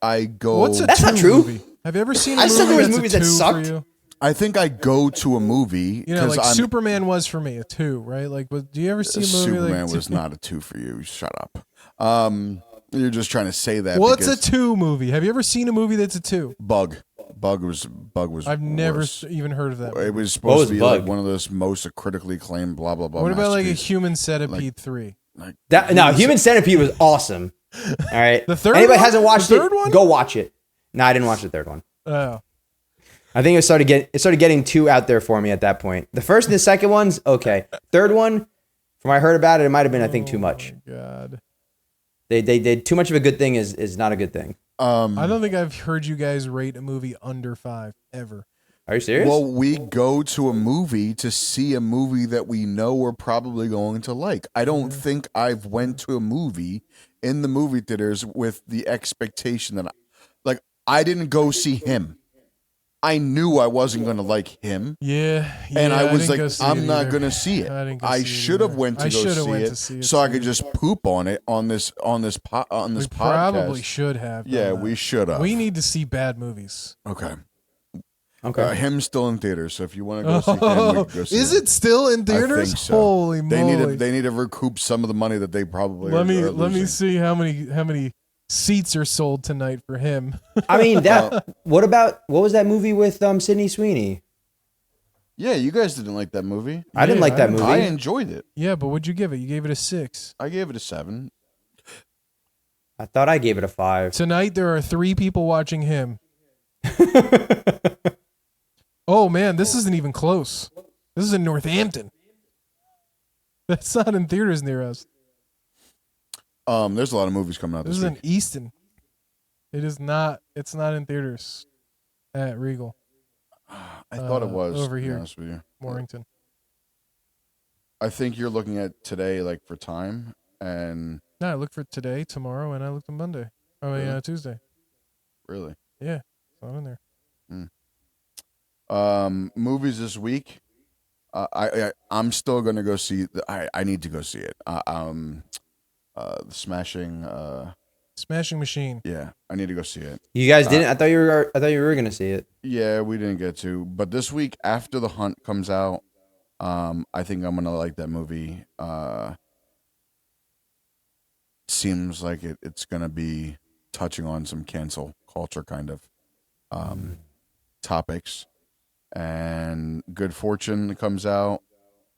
I go. What's a That's two not true. movie? Have you ever seen a I've movie said there was that's movies a that two sucked. for you? I think I go to a movie You know, because like I'm. Superman was for me a 2, right? Like, do you ever see a movie Superman like was not a 2 for you. Shut up. You're just trying to say that. What's a because 2 movie? Have you ever seen a movie that's a 2? Bug was. I've never worse. even heard of that. It Movie. was supposed was to be Bug? like one of those most critically acclaimed. Blah blah blah. What about like a masterpiece. Human Centipede 3? Human Centipede was awesome. All right. The third Anybody one? hasn't watched The it? third one? Go watch it. No, I didn't watch the third one. Oh, I think it started getting too out there for me at that point. The first and the second ones, okay. Third one, from what I heard about it, it might have been, I think, too much. my God. They did too much of a good thing is not a good thing. I don't think I've heard you guys rate a movie under 5 ever. Are you serious? Well, we go to a movie to see a movie that we know we're probably going to like. I don't think I've went to a movie in the movie theaters with the expectation that, I didn't go see him. I knew I wasn't going to like him. Yeah. And I was didn't go like, see I'm it not either. going to see it. I didn't go I see it should have either. went to I go shoulda see went it, to see it so I too. could just poop on it on this We podcast. probably should have. Yeah, done that. we should have. We need to see bad movies. Okay. okay. Him's still in theaters, so if you want to go see him, we can go see Is him. it still in theaters? I think so. Holy moly! They need to recoup some of the money that they probably Let are me losing. see how many seats are sold tonight for him. I mean, what was that movie with Sydney Sweeney? Yeah, you guys didn't like that movie. I didn't Yeah, like that I- movie. I enjoyed it. Yeah, but what'd you give it? You gave it a 6. I gave it a 7. I thought I gave it a 5. Tonight there are 3 people watching him. Oh man, this isn't even close. This is in Northampton. That's not in theaters near us. There's a lot of movies coming out This this is week. in Easton. It is not. It's not in theaters at Regal, I thought it was over to be here. honest with you. Warrington. I think you're looking at today, like for time, and No, I looked for today, tomorrow, and I looked on Monday. Oh, yeah, Really? Tuesday. really, Yeah, it's not in there. movies this week. I'm still gonna go see. I need to go see it. The Smashing. Smashing Machine. Yeah, I need to go see it. You guys didn't? I thought you were gonna see it. Yeah, we didn't get to, but this week after The Hunt comes out, I think I'm gonna like that movie. Seems like it's gonna be touching on some cancel culture kind of topics, and Good Fortune comes out.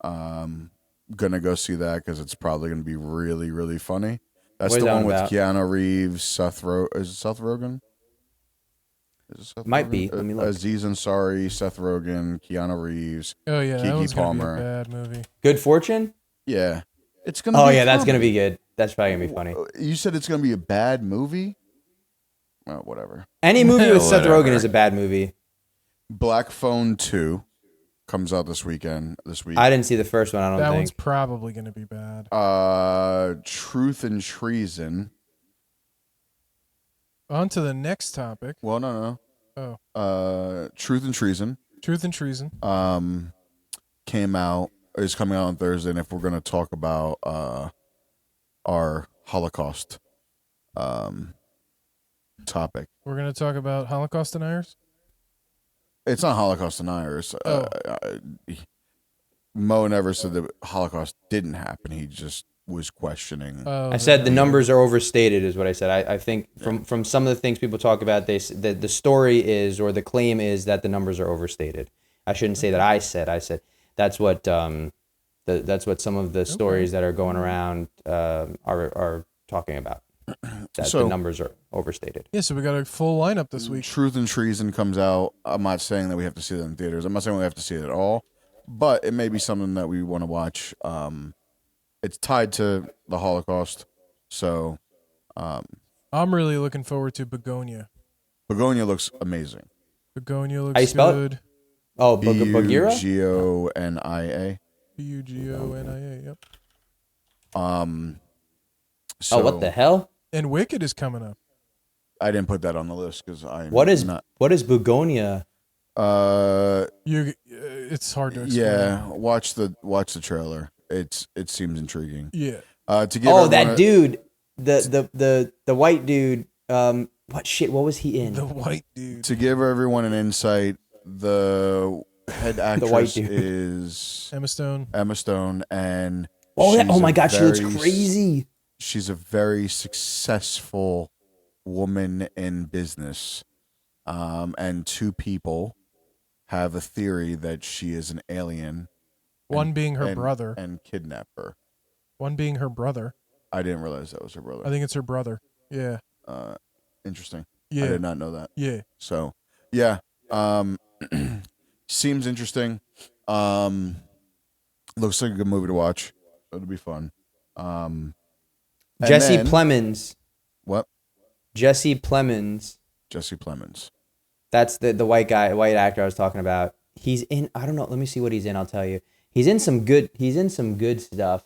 Gonna go see that because it's probably gonna be really really funny. That's What is the that one with about? Keanu Reeves, is it Seth Rogen? Is it Seth Might Rogen? be. Let me look. Aziz Ansari, Seth Rogen, Keanu Reeves. Oh yeah, Keke that one's Palmer. gonna be a bad movie. Good Fortune? Yeah, it's gonna. Oh be yeah, a that's gonna comedy. be good. That's probably gonna be funny. You said it's gonna be a bad movie. Well, whatever. Any movie with Seth Whatever. Rogen is a bad movie. Black Phone 2 comes out this week. I didn't see the first one. I don't That think. one's probably gonna be bad. Truth and Treason. On to the next topic. Well, no. Oh, Truth and Treason. Truth and Treason. Is coming out on Thursday, and if we're gonna talk about our Holocaust topic, We're gonna talk about Holocaust deniers. it's not Holocaust deniers. Mo never said the Holocaust didn't happen. He just was questioning. Oh, I said the numbers are overstated, is what I said. I think from some of the things people talk about, the story is, or the claim is, that the numbers are overstated. I shouldn't say that I said. I said that's what that's what some of the stories that are going around are talking about. That So- the numbers are overstated. Yeah, so we got a full lineup this week. Truth and Treason comes out. I'm not saying that we have to see it in theaters. I'm not saying we have to see it at all, but it may be something that we want to watch. It's tied to the Holocaust, so I'm really looking forward to Begonia. Begonia looks amazing. Begonia How you looks spell it? good. Oh, Bagheera? Bugonia. Bugonia. Yep. Oh, what the hell? And Wicked is coming up. I didn't put that on the list because I'm What is not. Begonia? It's hard to explain. Yeah, watch the trailer. It seems intriguing. Yeah. To give Oh, that everyone dude, the white dude. What was he in? The white dude. to give everyone an insight, the head actress white dude. is Emma Stone. Emma Stone, and Oh my God, she looks very crazy. She's a very successful woman in business, and two people have a theory that she is an alien. One being her and- brother. and kidnap her. One being her brother. I didn't realize that was her brother. I think it's her brother. Yeah. Interesting. Yeah. I did not know that. Yeah. So, yeah, seems interesting. Looks like a good movie to watch. It'll be fun. And Jesse then- Plemons. What? Jesse Plemons. Jesse Plemons. That's the white actor I was talking about. He's in. I don't know. Let me see what he's in. I'll tell you. He's in some good stuff.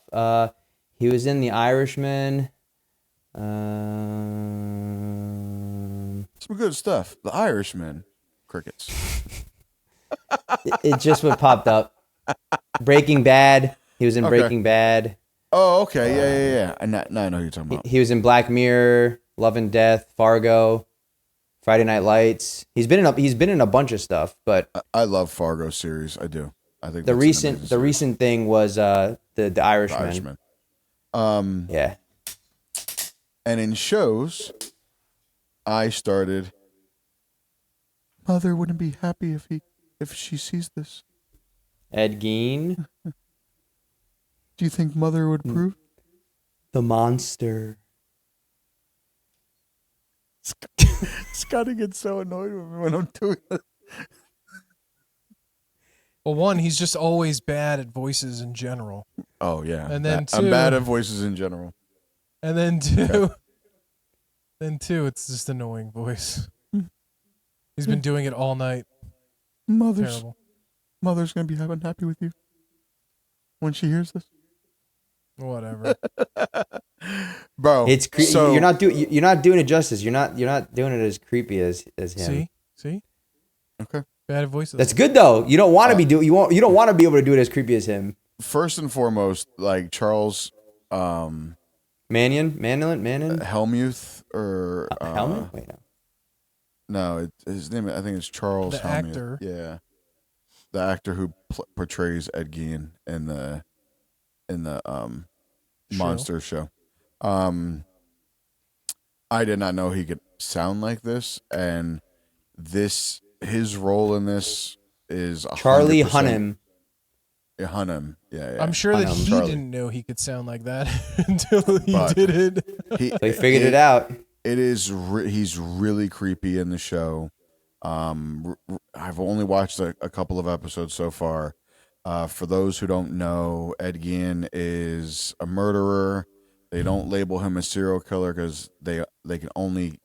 He was in The Irishman. Some good stuff. The Irishman. Crickets. It just what popped up. Breaking Bad. He was in Okay. Breaking Bad. Oh, okay. Yeah. And now I know who you're talking about. He was in Black Mirror, Love and Death, Fargo, Friday Night Lights. He's been in a bunch of stuff, but I love Fargo series. I do. I think the that's an recent amazing series. recent thing was the Irishman. The Irishman. Yeah. And in shows, I started. Mother wouldn't be happy if she sees this. Ed Gein, Do you think Mother would approve? The Monster. Scotty gets so annoyed with me when I'm doing it. Well, one, he's just always bad at voices in general. Oh yeah, And then I'm two- bad at voices in general. And then two, it's just annoying voice. He's been doing it all night. Terrible. Mother's gonna be happy with you when she hears this, Whatever. bro. It's so, you're not doing it justice. You're not doing it as creepy as him. See? okay. Bad at voices. That's good though. You don't want to be you don't want to be able to do it as creepy as him. First and foremost, like Charles Mannion. Helmuth or Helmet? Wait, no. no, his name. I think it's Charles The Helmuth. actor. Yeah, the actor who portrays Ed Gein in the monster show. I did not know he could sound like this, and his role in this is 100%. Charlie Hunnam. Yeah, Hunnam. Yeah. I'm sure that Hunnam. he Charlie. didn't know he could sound like that until he But- did it. They figured it out. It is. He's really creepy in the show. I've only watched a couple of episodes so far. For those who don't know, Ed Gein is a murderer. They don't label him a serial killer because they can only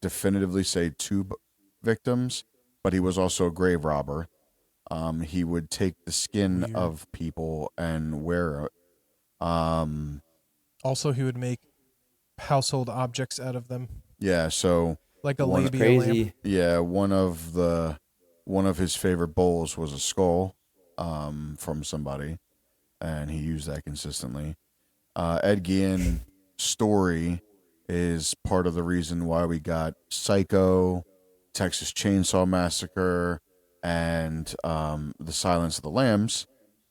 definitively say two victims. But he was also a grave robber. He would take the skin Weird. of people and wear it. Also, he would make household objects out of them, Yeah. So. like a One- labia Crazy. lamp. Yeah, one of his favorite bowls was a skull from somebody, and he used that consistently. Ed Gein story is part of the reason why we got Psycho, Texas Chainsaw Massacre, and The Silence of the Lambs.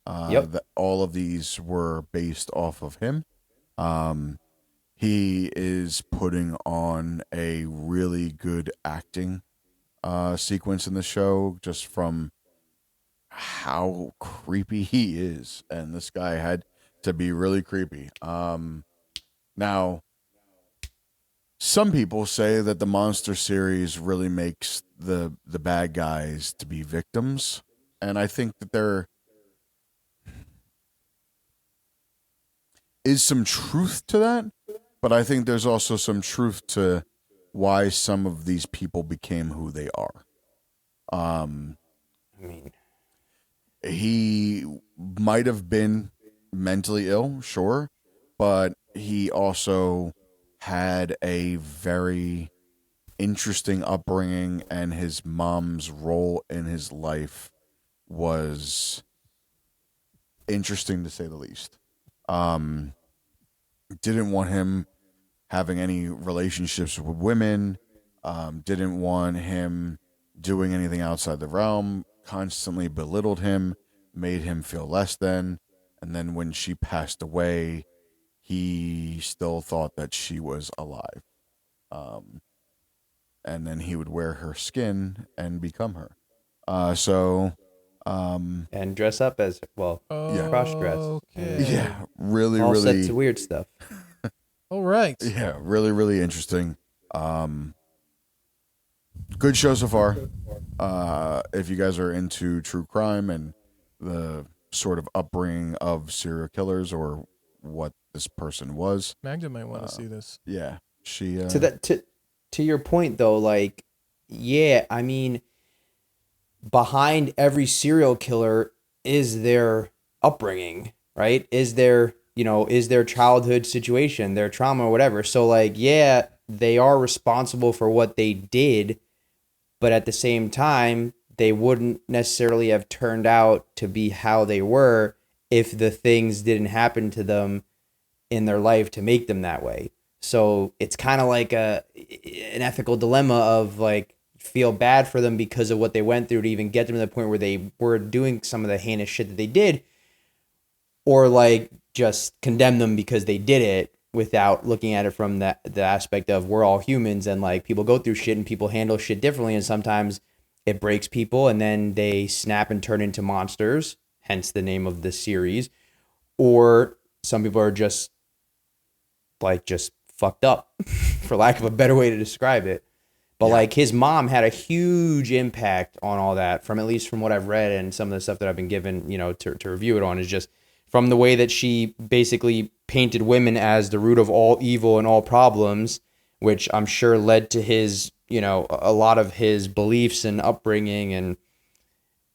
Yep. All of these were based off of him. He is putting on a really good acting sequence in the show, just from how creepy he is, and this guy had to be really creepy. Now, some people say that the Monster series really makes the bad guys to be victims, and I think that there is some truth to that, but I think there's also some truth to why some of these people became who they are. I mean, He might have been mentally ill, sure, but he also had a very interesting upbringing, and his mom's role in his life was interesting to say the least. Didn't want him having any relationships with women, didn't want him doing anything outside the realm, constantly belittled him, made him feel less than. And then when she passed away, he still thought that she was alive. And then he would wear her skin and become her. And dress up as well. Yeah. Cross dress. Okay. Yeah, really, All really. sets of weird stuff. All right. Yeah, really, really interesting. Good show so far. If you guys are into true crime and the sort of upbringing of serial killers or what this person was, Magda might want to see this. yeah, she. To your point though, like, yeah, I mean, behind every serial killer is their upbringing, right? Is their childhood situation, their trauma or whatever. So like, yeah, they are responsible for what they did, but at the same time, they wouldn't necessarily have turned out to be how they were if the things didn't happen to them in their life to make them that way. So it's kind of like an ethical dilemma of like, feel bad for them because of what they went through to even get them to the point where they were doing some of the heinous shit that they did, or like just condemn them because they did it without looking at it from the aspect of we're all humans and like people go through shit and people handle shit differently, and sometimes it breaks people and then they snap and turn into monsters, hence the name of the series. Or some people are just fucked up for lack of a better way to describe it. But like his mom had a huge impact on all that, from at least from what I've read and some of the stuff that I've been given, to review it on, is just from the way that she basically painted women as the root of all evil and all problems, which I'm sure led to his, a lot of his beliefs and upbringing. And,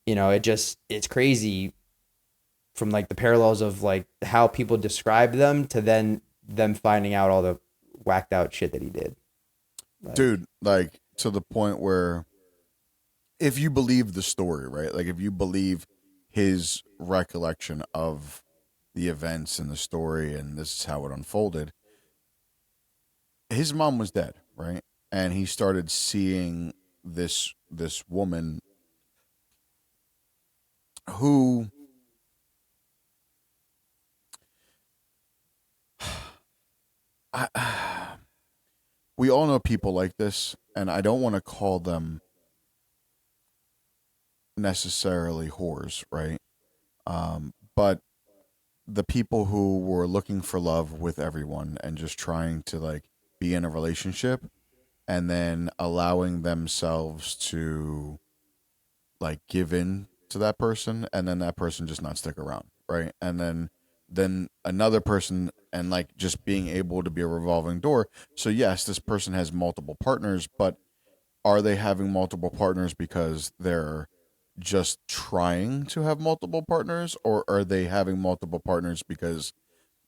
it's crazy from like the parallels of like how people describe them to then them finding out all the whacked out shit that he did. Dude, like to the point where if you believe the story, right? Like if you believe his recollection of the events and the story and this is how it unfolded, his mom was dead, right? And he started seeing this woman who we all know people like this, and I don't want to call them necessarily whores, right? But the people who were looking for love with everyone and just trying to like be in a relationship and then allowing themselves to like give in to that person and then that person just not stick around, right? And then another person, and like just being able to be a revolving door. So yes, this person has multiple partners, but are they having multiple partners because they're just trying to have multiple partners, or are they having multiple partners because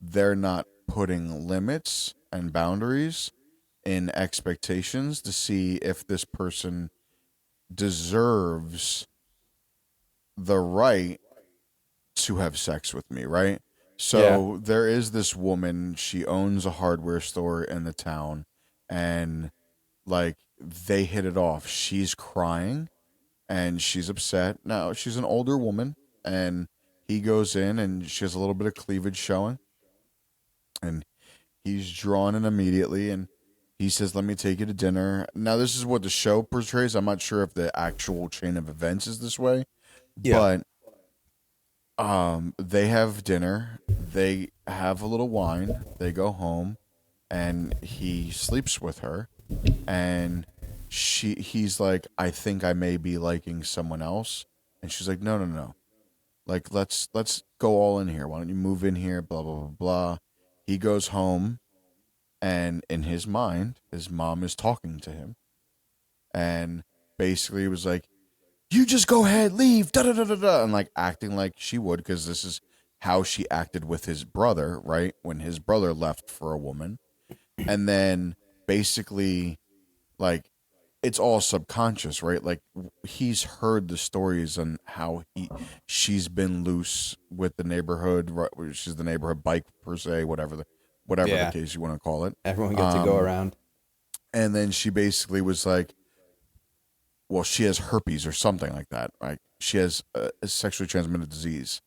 they're not putting limits and boundaries in expectations to see if this person deserves the right to have sex with me, right? So there is this woman, she owns a hardware store in the town, and like they hit it off. She's crying and she's upset. Now, she's an older woman, and he goes in and she has a little bit of cleavage showing, and he's drawn in immediately, and he says, "Let me take you to dinner." Now, this is what the show portrays. I'm not sure if the actual chain of events is this way, but they have dinner, they have a little wine, they go home, and he sleeps with her, and he's like, "I think I may be liking someone else," and she's like, "No, like let's go all in here. Why don't you move in here?" Blah blah blah blah. He goes home, and in his mind, his mom is talking to him, and basically was like, "You just go ahead, leave, da da da da da," and like acting like she would, because this is how she acted with his brother, right? When his brother left for a woman. And then basically, like, it's all subconscious, right? Like, he's heard the stories on how she's been loose with the neighborhood, right? She's the neighborhood bike per se, whatever the case you want to call it. Everyone gets to go around. And then she basically was like, well, she has herpes or something like that, right? She has a sexually transmitted disease.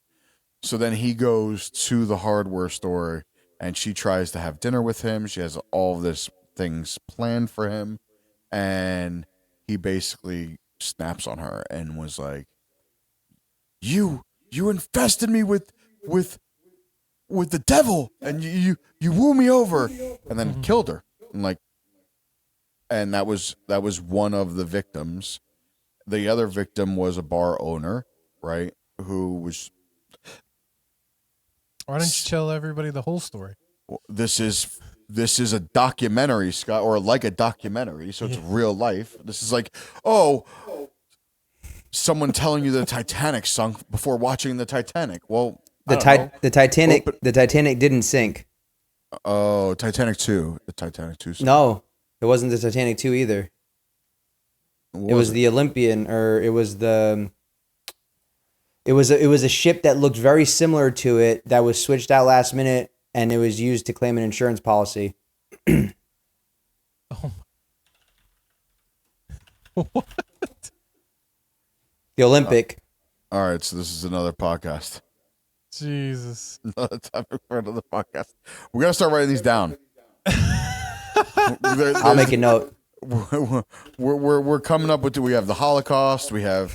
So then he goes to the hardware store and she tries to have dinner with him. She has all of this things planned for him. And he basically snaps on her and was like, you infested me with the devil and you woo me over, and then killed her. And that was one of the victims. The other victim was a bar owner, right? Who was. Why don't you tell everybody the whole story? This is a documentary, Scott, or like a documentary, so it's real life. This is like, someone telling you the Titanic sunk before watching the Titanic. Well, the Titanic didn't sink. Oh, Titanic 2. The Titanic 2 sunk. No, it wasn't the Titanic 2 either. It was the Olympian, or it was the. It was a ship that looked very similar to it that was switched out last minute, and it was used to claim an insurance policy. What? The Olympic. All right, so this is another podcast. Jesus. Another topic for another podcast. We're gonna start writing these down. I'll make a note. We're coming up with. We have the Holocaust. We have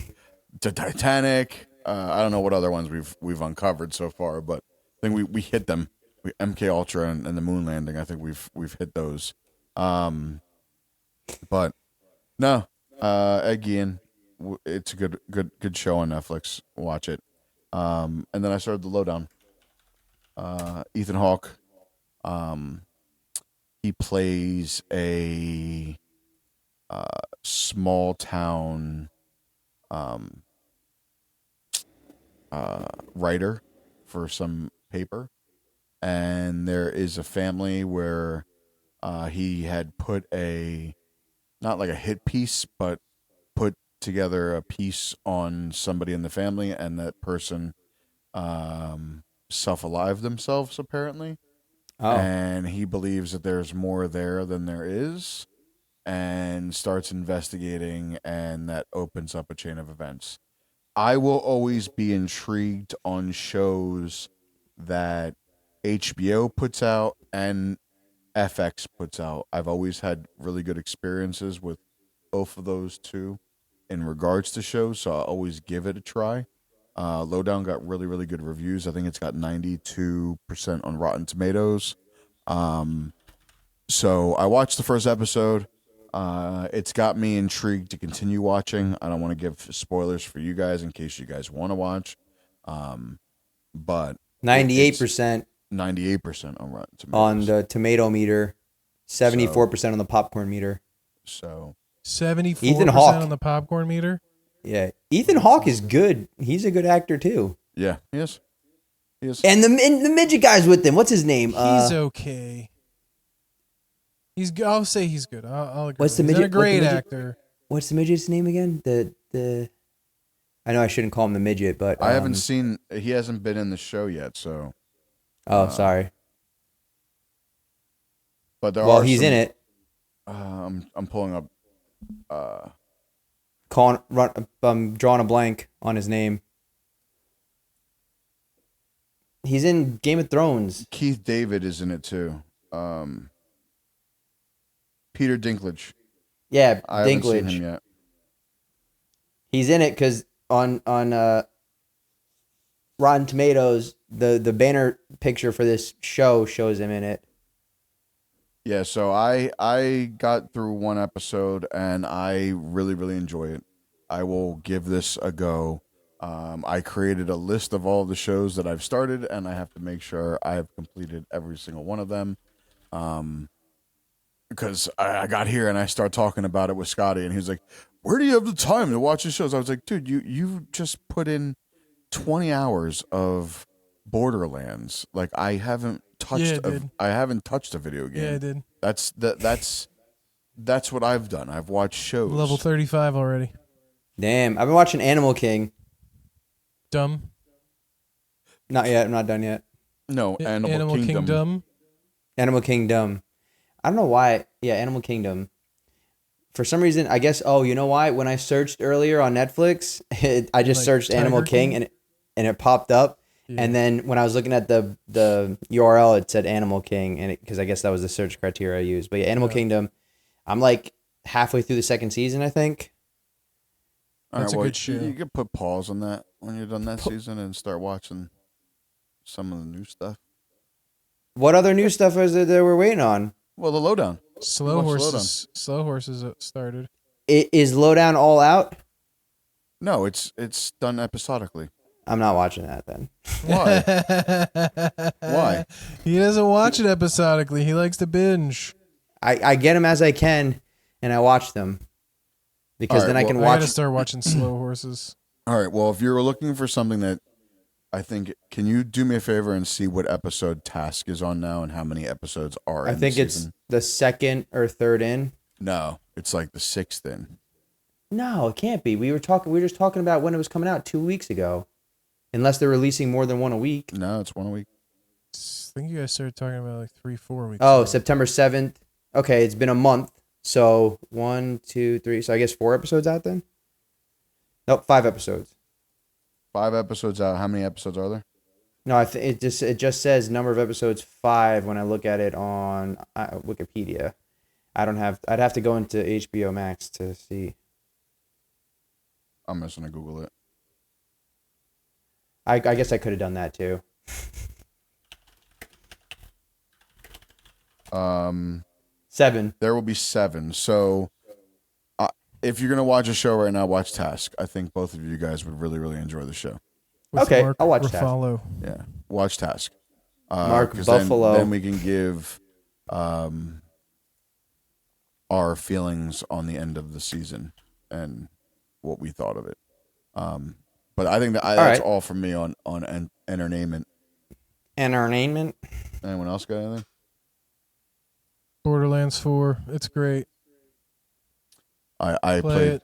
the Titanic. I don't know what other ones we've uncovered so far, but I think we hit them. MK Ultra and the moon landing. I think we've hit those. But no, Ed Gein, it's a good show on Netflix. Watch it. And then I started the Lowdown. Ethan Hawke. He plays a small town writer for some paper, and there is a family where he had put not like a hit piece, but put together a piece on somebody in the family, and that person self-alived themselves apparently. And he believes that there's more there than there is, and starts investigating, and that opens up a chain of events. I will always be intrigued on shows that HBO puts out and FX puts out. I've always had really good experiences with both of those two in regards to shows, so I'll always give it a try. Lowdown got really, really good reviews. I think it's got 92% on Rotten Tomatoes. So I watched the first episode. It's got me intrigued to continue watching. I don't want to give spoilers for you guys in case you guys want to watch. But 98%. 98% on Rotten Tomatoes. On the tomato meter, 74% on the popcorn meter. So 74% on the popcorn meter? Yeah. Ethan Hawke is good. He's a good actor too. Yeah, he is. And the midget guy's with him. What's his name? He's okay. He's good. I'll say he's good. I'll agree. What's the He's midget? a great actor. What's the midget's name again? The I know I shouldn't call him the midget, but I haven't seen. He hasn't been in the show yet, so. Oh, sorry. But he's in it. I'm pulling up. I'm drawing a blank on his name. He's in Game of Thrones. Keith David is in it too. Peter Dinklage. Yeah, I Dinklage. haven't seen him yet. He's in it because on Rotten Tomatoes, the banner picture for this show shows him in it. Yeah, so I got through one episode and I really, really enjoy it. I will give this a go. I created a list of all the shows that I've started, and I have to make sure I have completed every single one of them. Because I got here and I started talking about it with Scotty, and he's like, "Where do you have the time to watch the shows?" I was like, "Dude, you just put in 20 hours of Borderlands. Like I haven't touched. Yeah, I did. I haven't touched a video game. Yeah, I did. That's what I've done. I've watched shows. Level 35 already. Damn, I've been watching Animal King. Dumb. Not yet. I'm not done yet. No, Animal Kingdom. Kingdom. Animal Kingdom. I don't know why. Yeah, Animal Kingdom. For some reason, I guess. Oh, you know why? When I searched earlier on Netflix, I just Like searched Animal Tiger King, King? and it popped up. Yeah. And then when I was looking at the URL, it said Animal King, and because I guess that was the search criteria I used. But yeah, Animal Kingdom. I'm like halfway through the second season, I think. That's a good show. You could put pause on that when you're done that season and start watching some of the new stuff. What other new stuff is it that we're waiting on? Well, the lowdown. Slow Watch horses. Slow horses started. Is Lowdown all out? No, it's done episodically. I'm not watching that then. Why? Why? He doesn't watch it episodically. He likes to binge. I get them as I can, and I watch them because All right, then I well, can I watch. gotta start watching slow horses. All right. Well, if you're looking for something that I think, can you do me a favor and see what episode Task is on now and how many episodes are? I in think the it's season? the second or third in. No, it's like the 6th in. No, it can't be. We were just talking about when it was coming out 2 weeks ago. Unless they're releasing more than one a week. No, it's 1 a week. I think you guys started talking about like 3-4 weeks. Oh, ago. September 7th. Okay, it's been a month. So 1, 2, 3. So I guess 4 episodes out then? Nope, 5 episodes. 5 episodes out. How many episodes are there? No, it just says number of episodes 5 when I look at it on Wikipedia. I'd have to go into HBO Max to see. I'm just gonna Google it. I guess I could have done that too. 7. There will be 7. So, if you're gonna watch a show right now, watch Task. I think both of you guys would really, really enjoy the show. With Okay, Mark I'll watch that. Ruffalo. Yeah, watch Task. Mark 'Cause Buffalo. Then we can give our feelings on the end of the season and what we thought of it. But I think that's right. all from me on entertainment. Entertainment. Anyone else got anything? Borderlands 4. It's great. I Play played. it.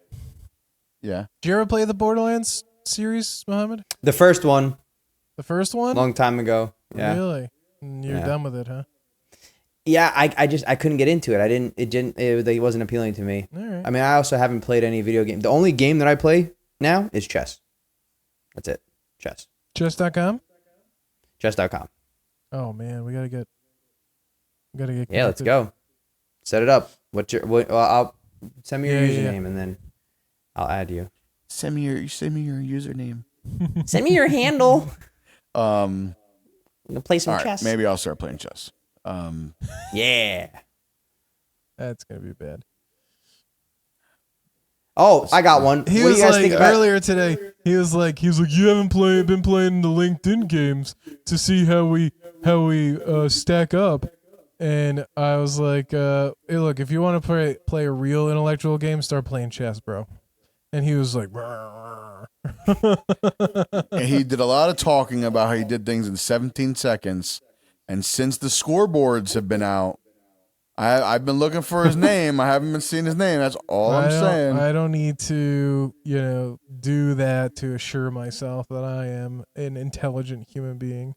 Yeah. Did you ever play the Borderlands series, Mohammed? The first one, The first one? long time ago. Yeah. Really? And you're Yeah. done with it, huh? Yeah, I couldn't get into it. It wasn't appealing to me. All right. I mean, I also haven't played any video game. The only game that I play now is chess. That's it. Chess. Chess.com? Chess.com. Oh man, we gotta get. Yeah, let's connected. go. Set it up. I'll send me your Yeah. username and then I'll add you. Send me your username. Send me your handle. Um. I'm gonna play some All right. chess. Maybe I'll start playing chess. Yeah. That's gonna be bad. Oh, I got one. He what was do you guys like think about? earlier today. He was like, you haven't been playing the LinkedIn games to see how we stack up. And I was like, hey, look, if you want to play a real intellectual game, start playing chess, bro. And he was like, And he did a lot of talking about how he did things in 17 seconds. And since the scoreboards have been out, I've been looking for his name. I haven't been seeing his name. That's all I'm saying. I don't need to, do that to assure myself that I am an intelligent human being.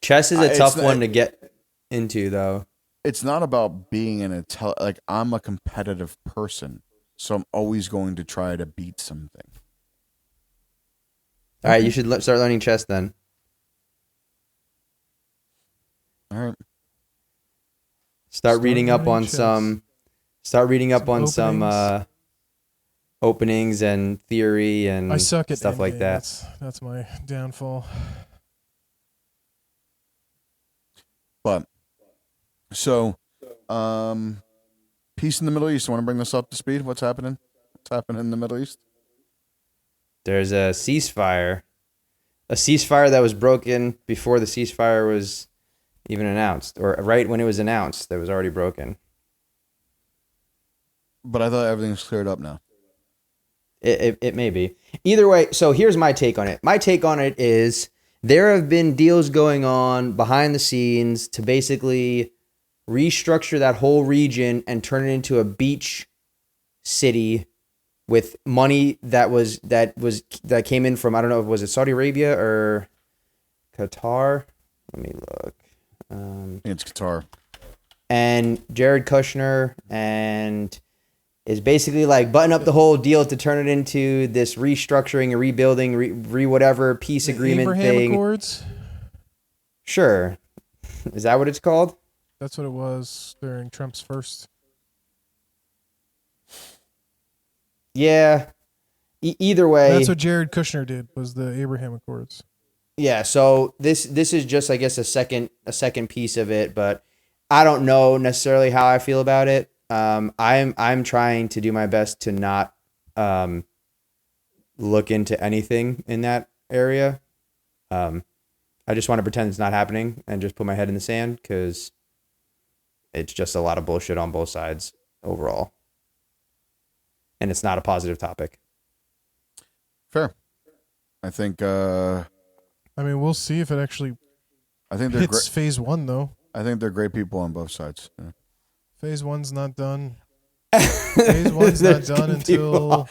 Chess is a It's tough not- one to get into, though. It's not about being I'm a competitive person, so I'm always going to try to beat something. All right, you should start learning chess then. All right. Start reading up learning on chess. some. Start reading up on some openings. openings and theory and I suck at stuff like endgame. that. That's my downfall. But so, peace in the Middle East. Want to bring this up to speed? What's happening? What's happening in the Middle East? There's a ceasefire that was broken before the ceasefire was even announced, or right when it was announced, that was already broken. But I thought everything's cleared up now. It may be. Either way, so here's my take on it. My take on it is there have been deals going on behind the scenes to basically restructure that whole region and turn it into a beach city with money that came in from, I don't know, was it Saudi Arabia or Qatar? Let me look. I think it's Qatar. And Jared Kushner and is basically like button up the whole deal to turn it into this restructuring and rebuilding, whatever peace agreement Abraham thing. Accords? Sure. Is that what it's called? That's what it was during Trump's first. Yeah. Either way. That's what Jared Kushner did, was the Abraham Accords. Yeah, so this is just, I guess, a second piece of it, but I don't know necessarily how I feel about it. I'm trying to do my best to not look into anything in that area. I just want to pretend it's not happening and just put my head in the sand because it's just a lot of bullshit on both sides overall, and it's not a positive topic. Fair. I think. I mean, we'll see if it actually I think they're hits phase 1, though. I think they're great people on both sides. Yeah. Phase 1's not done. Phase 1's not done until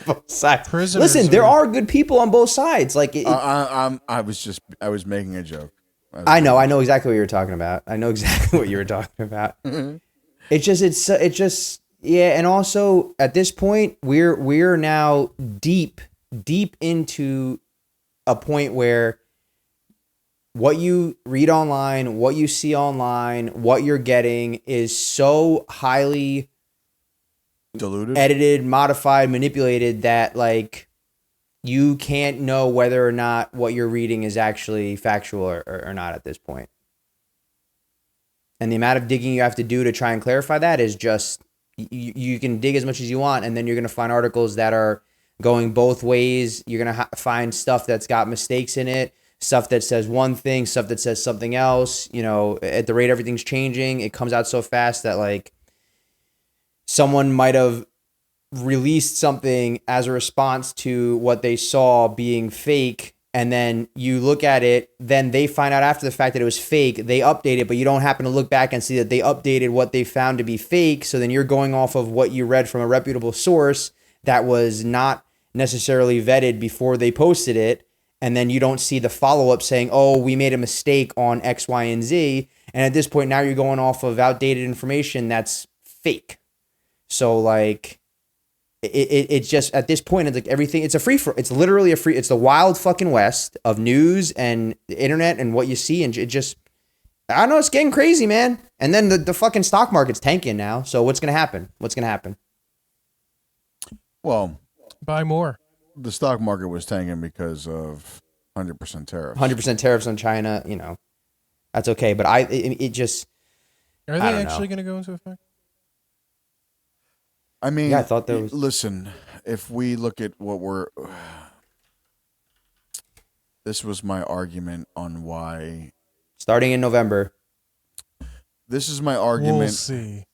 prisoners. Listen, there are good people on both sides. Like, I was making a joke. I know exactly what you were talking about. It's just, yeah. And also at this point, we're now deep into a point where what you read online, what you see online, what you're getting is so highly diluted, edited, modified, manipulated that like you can't know whether or not what you're reading is actually factual or not at this point. And the amount of digging you have to do to try and clarify that is just, you can dig as much as you want, and then you're going to find articles that are going both ways. You're going to find stuff that's got mistakes in it, stuff that says one thing, stuff that says something else. You know, at the rate everything's changing, it comes out so fast that like someone might have released something as a response to what they saw being fake, and then you look at it, then they find out after the fact that it was fake, they update it, but you don't happen to look back and see that they updated what they found to be fake. So then you're going off of what you read from a reputable source that was not necessarily vetted before they posted it. And then you don't see the follow-up saying, oh, we made a mistake on X, Y, and Z. And at this point, now you're going off of outdated information that's fake. So like, it's just, at this point, it's like everything, it's literally it's the wild fucking west of news and the internet and what you see. And it just, I don't know, it's getting crazy, man. And then the fucking stock market's tanking now. So what's going to happen? Well, buy more. The stock market was tanking because of 100% tariffs. 100% tariffs on China, you know, that's okay. But it just, are they actually going to go into effect? I mean, yeah, I thought there was. Listen, if we look at what this was my argument on why. Starting in November. This is my argument. We'll see.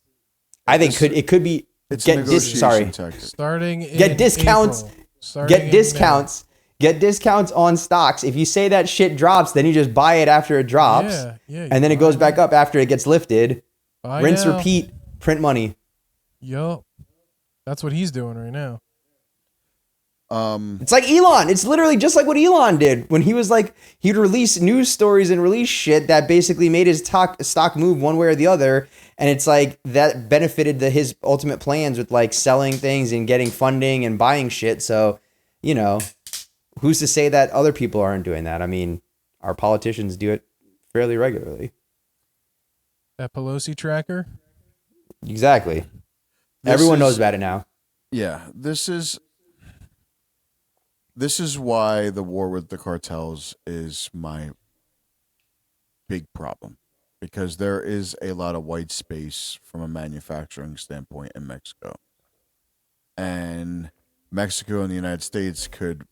I think it could be. It's Starting in get discounts. April. Get discounts. Get discounts on stocks. If you say that shit drops, then you just buy it after it drops. Yeah, and then it goes back up after it gets lifted. Rinse, now. repeat, print money. Yup. That's what he's doing right now. It's like Elon. It's literally just like what Elon did when he was like, he'd release news stories and release shit that basically made his stock move one way or the other. And it's like that benefited his ultimate plans with like selling things and getting funding and buying shit. So, you know, who's to say that other people aren't doing that? I mean, our politicians do it fairly regularly. That Pelosi tracker? Exactly. Everyone knows about it now. Yeah, this is why the war with the cartels is my big problem, because there is a lot of white space from a manufacturing standpoint in Mexico. And Mexico and the United States could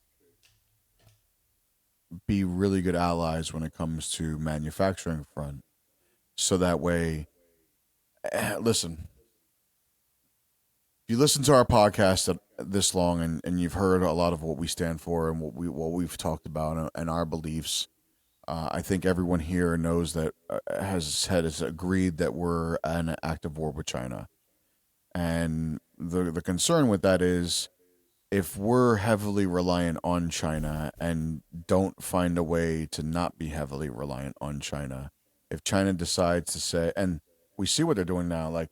be really good allies when it comes to manufacturing front. So that way, listen, if you listen to our podcast this long and you've heard a lot of what we stand for and what we've talked about and our beliefs, I think everyone here knows that has agreed that we're in an active war with China, and the concern with that is if we're heavily reliant on China and don't find a way to not be heavily reliant on China, if China decides to say, and we see what they're doing now, like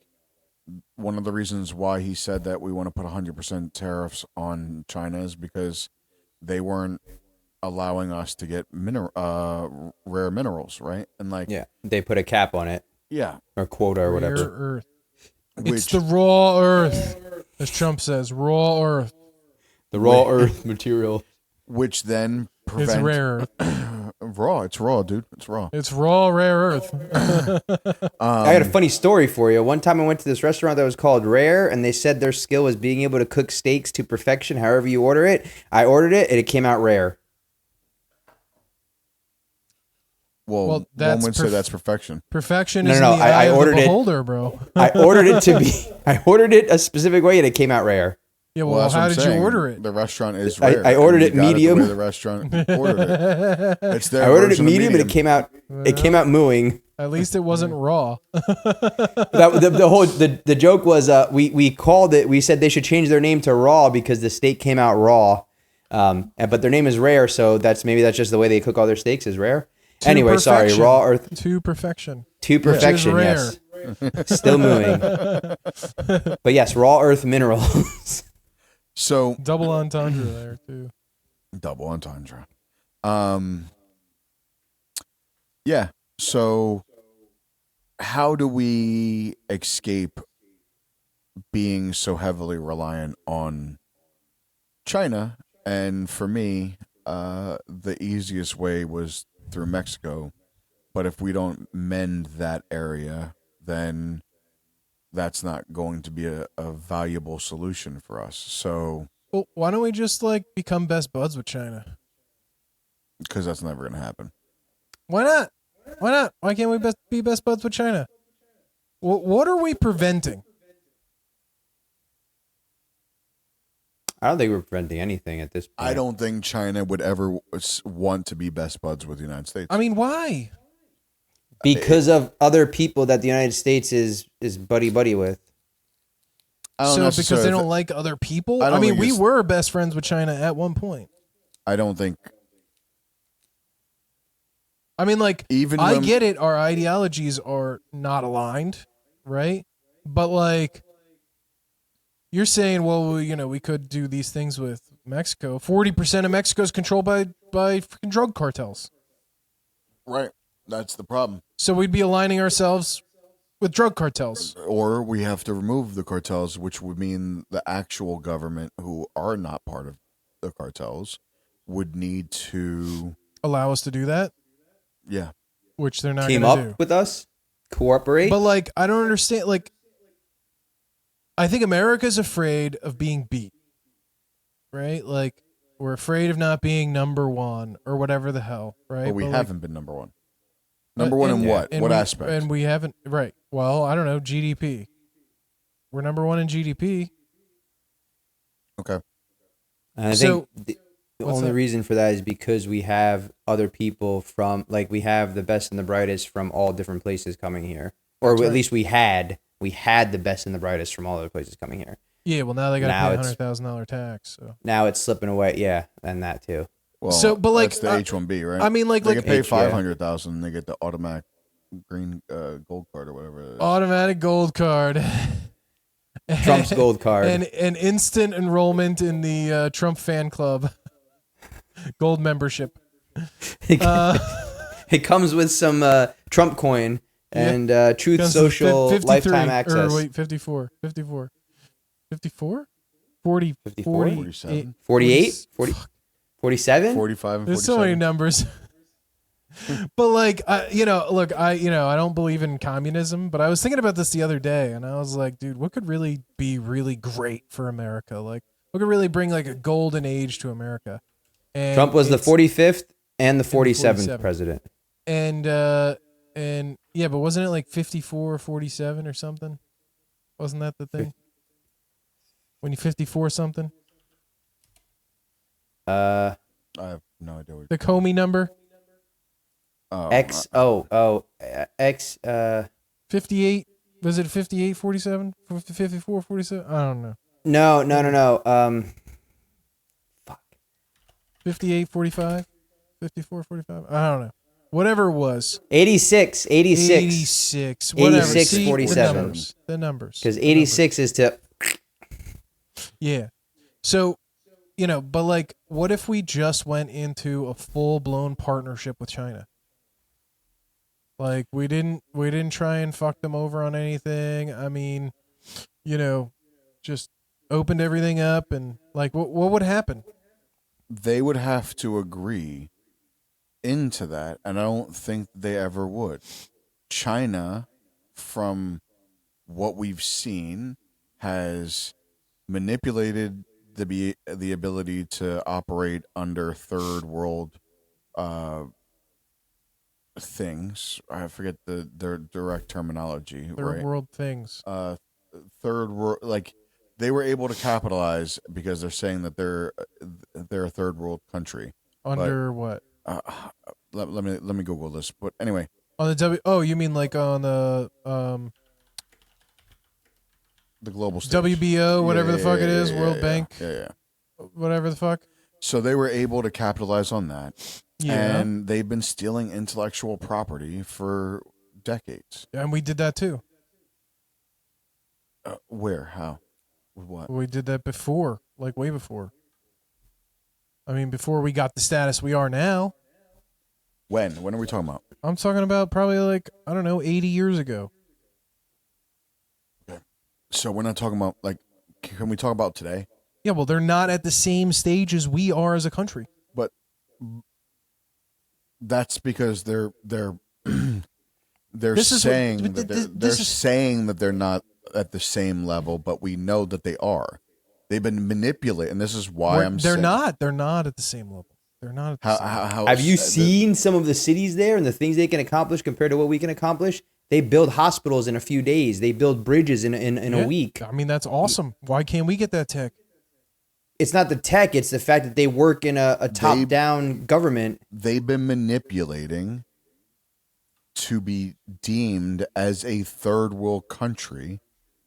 one of the reasons why he said that we want to put 100% tariffs on China is because they weren't allowing us to get rare minerals, right? And like, Yeah, they put a cap on it yeah, or quota or Rare whatever. earth. It's which the raw earth, as Trump says. Raw earth. The raw earth material. which then It's prevent rare. raw. It's raw, dude. It's raw. It's raw rare earth. I got a funny story for you. One time I went to this restaurant that was called Rare, and they said their skill was being able to cook steaks to perfection, however you order it. I ordered it, and it came out rare. Well, Well, one that's would say that's perfection. Perfection No, is no, in the I eye of ordered the it. beholder, bro. I ordered it to be. I ordered it a specific way, and it came out rare. Yeah, well, that's what how I'm did saying. you order it? The restaurant is I rare. ordered and it you got medium. the way the restaurant ordered it. It's their I ordered it version of medium, and it came out. It came out mooing. At least it wasn't raw. The joke was we called it. We said they should change their name to Raw because the steak came out raw. But their name is Rare, so that's just the way they cook all their steaks is rare. To Anyway, sorry, perfection. raw earth To perfection. to perfection. Which Yes, is still mooing. But yes, raw earth minerals. So Double entendre there, too. double entendre. Yeah. So how do we escape being so heavily reliant on China? And for me, the easiest way was through Mexico. But if we don't mend that area, then that's not going to be a valuable solution for us. So, Well, why don't we just, become best buds with China? because that's never going to happen. Why not? Why not? Why can't we be best buds with China? What are we preventing? I don't think we're preventing anything at this point. I don't think China would ever want to be best buds with the United States. I mean, why? because of other people that the United States is buddy with. I don't So because necessarily they don't thi- like other people? I don't I mean, think we it's- were best friends with China at one point. I don't think I mean, even I when- get it. Our ideologies are not aligned, right? But you're saying, well, we could do these things with Mexico. 40% of Mexico is controlled by freaking drug cartels. right. That's the problem. So we'd be aligning ourselves with drug cartels. Or we have to remove the cartels, which would mean the actual government, who are not part of the cartels, would need to, Allow us to do that, yeah. which they're not Team going up to do. with us, cooperate. But I don't understand. I think America's afraid of being beat, right? We're afraid of not being number one or whatever the hell, right? But we But, haven't been number one. Number one in what? and What we- aspect? And we haven't, right? Well, I don't know, GDP. We're number one in GDP. Okay. And I So- think the what's only that? reason for that is because we have other people from, we have the best and the brightest from all different places coming here. Or That's at right. least we had the best and the brightest from all other places coming here. Yeah, well, now they got Now to pay it's- $100,000 tax. So Now it's slipping away. Yeah, and that too. Well, So, but, that's the H-1B, right? I mean, they can pay H, yeah. $500,000. They get the automatic green gold card or whatever it is. automatic gold card. Trump's gold card. And an instant enrollment in the Trump fan club. Gold membership. It comes with some Trump coin and Truth Comes with Social 53, lifetime access. Or wait, 54. 54? 40, 54? 47. 48? 40, 47? 45 and 47. There's so many numbers. But I don't believe in communism, but I was thinking about this the other day and I was like, dude, what could really be really great for America? What could really bring a golden age to America? And Trump was the it's- 45th and the 47th 47th. president. And yeah, but wasn't it 54 or 47 or something? Wasn't that the thing? When you 54 something? I have no idea what The Comey number? X. X. 58. Was it 58, 47? 54, 47? I don't know. No. Fuck. 58, 45? 54, 45? I don't know. Whatever it was. 86. 86. Whatever. 86, See, 47. The numbers. Because 86 is to. Yeah. So, but like, what if we just went into a full-blown partnership with China? Like, we didn't try and fuck them over on anything. I mean, just opened everything up and like, what would happen? They would have to agree into that, and I don't think they ever would. China, from what we've seen, has manipulated the ability to operate under third world things. I forget their direct terminology. Third world things. Third world, like they were able to capitalize because they're saying that they're a third world country. Under what? Let me Google this. But anyway, on the you mean like on the global stage. WBO, whatever the fuck it is, World Bank, whatever the fuck. So they were able to capitalize on that. Yeah. And they've been stealing intellectual property for decades. And we did that too. Where? How? With what? We did that before, like way before. I mean, before we got the status we are now. When? When are we talking about? I'm talking about probably like, I don't know, 80 years ago. Okay. So we're not talking about, like, can we talk about today? Yeah, well, they're not at the same stage as we are as a country. But that's because they're saying that they're not at the same level, but we know that they are. They've been manipulated, and this is why they're not at the same level. They're not. At the same level. Have you seen some of the cities there and the things they can accomplish compared to what we can accomplish? They build hospitals in a few days. They build bridges in a week. I mean, that's awesome. Why can't we get that tech? It's not the tech. It's the fact that they work in a top-down government. They've been manipulating to be deemed as a third world country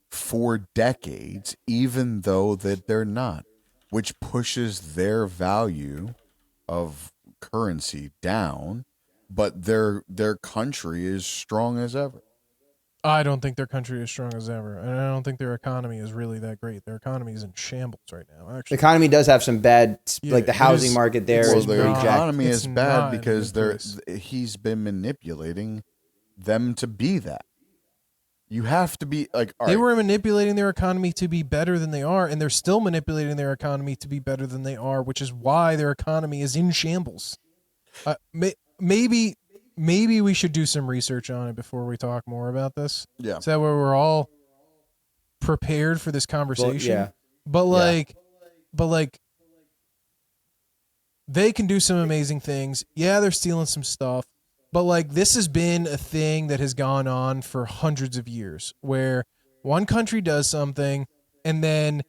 for decades, even though that they're not, which pushes their value of currency down, but their country is strong as ever. I don't think their country is strong as ever, and I don't think their economy is really that great. Their economy is in shambles right now. Actually, the economy does have some bad, like the housing market there is their pretty economy jacked. is bad because he's been manipulating them to be that. You have to be like, all they right. were manipulating their economy to be better than they are, and they're still manipulating their economy to be better than they are, which is why their economy is in shambles. Maybe we should do some research on it before we talk more about this. Yeah. So that way we're all prepared for this conversation. Well, yeah. But like, they can do some amazing things. Yeah, they're stealing some stuff. But like, this has been a thing that has gone on for hundreds of years, where one country does something, and then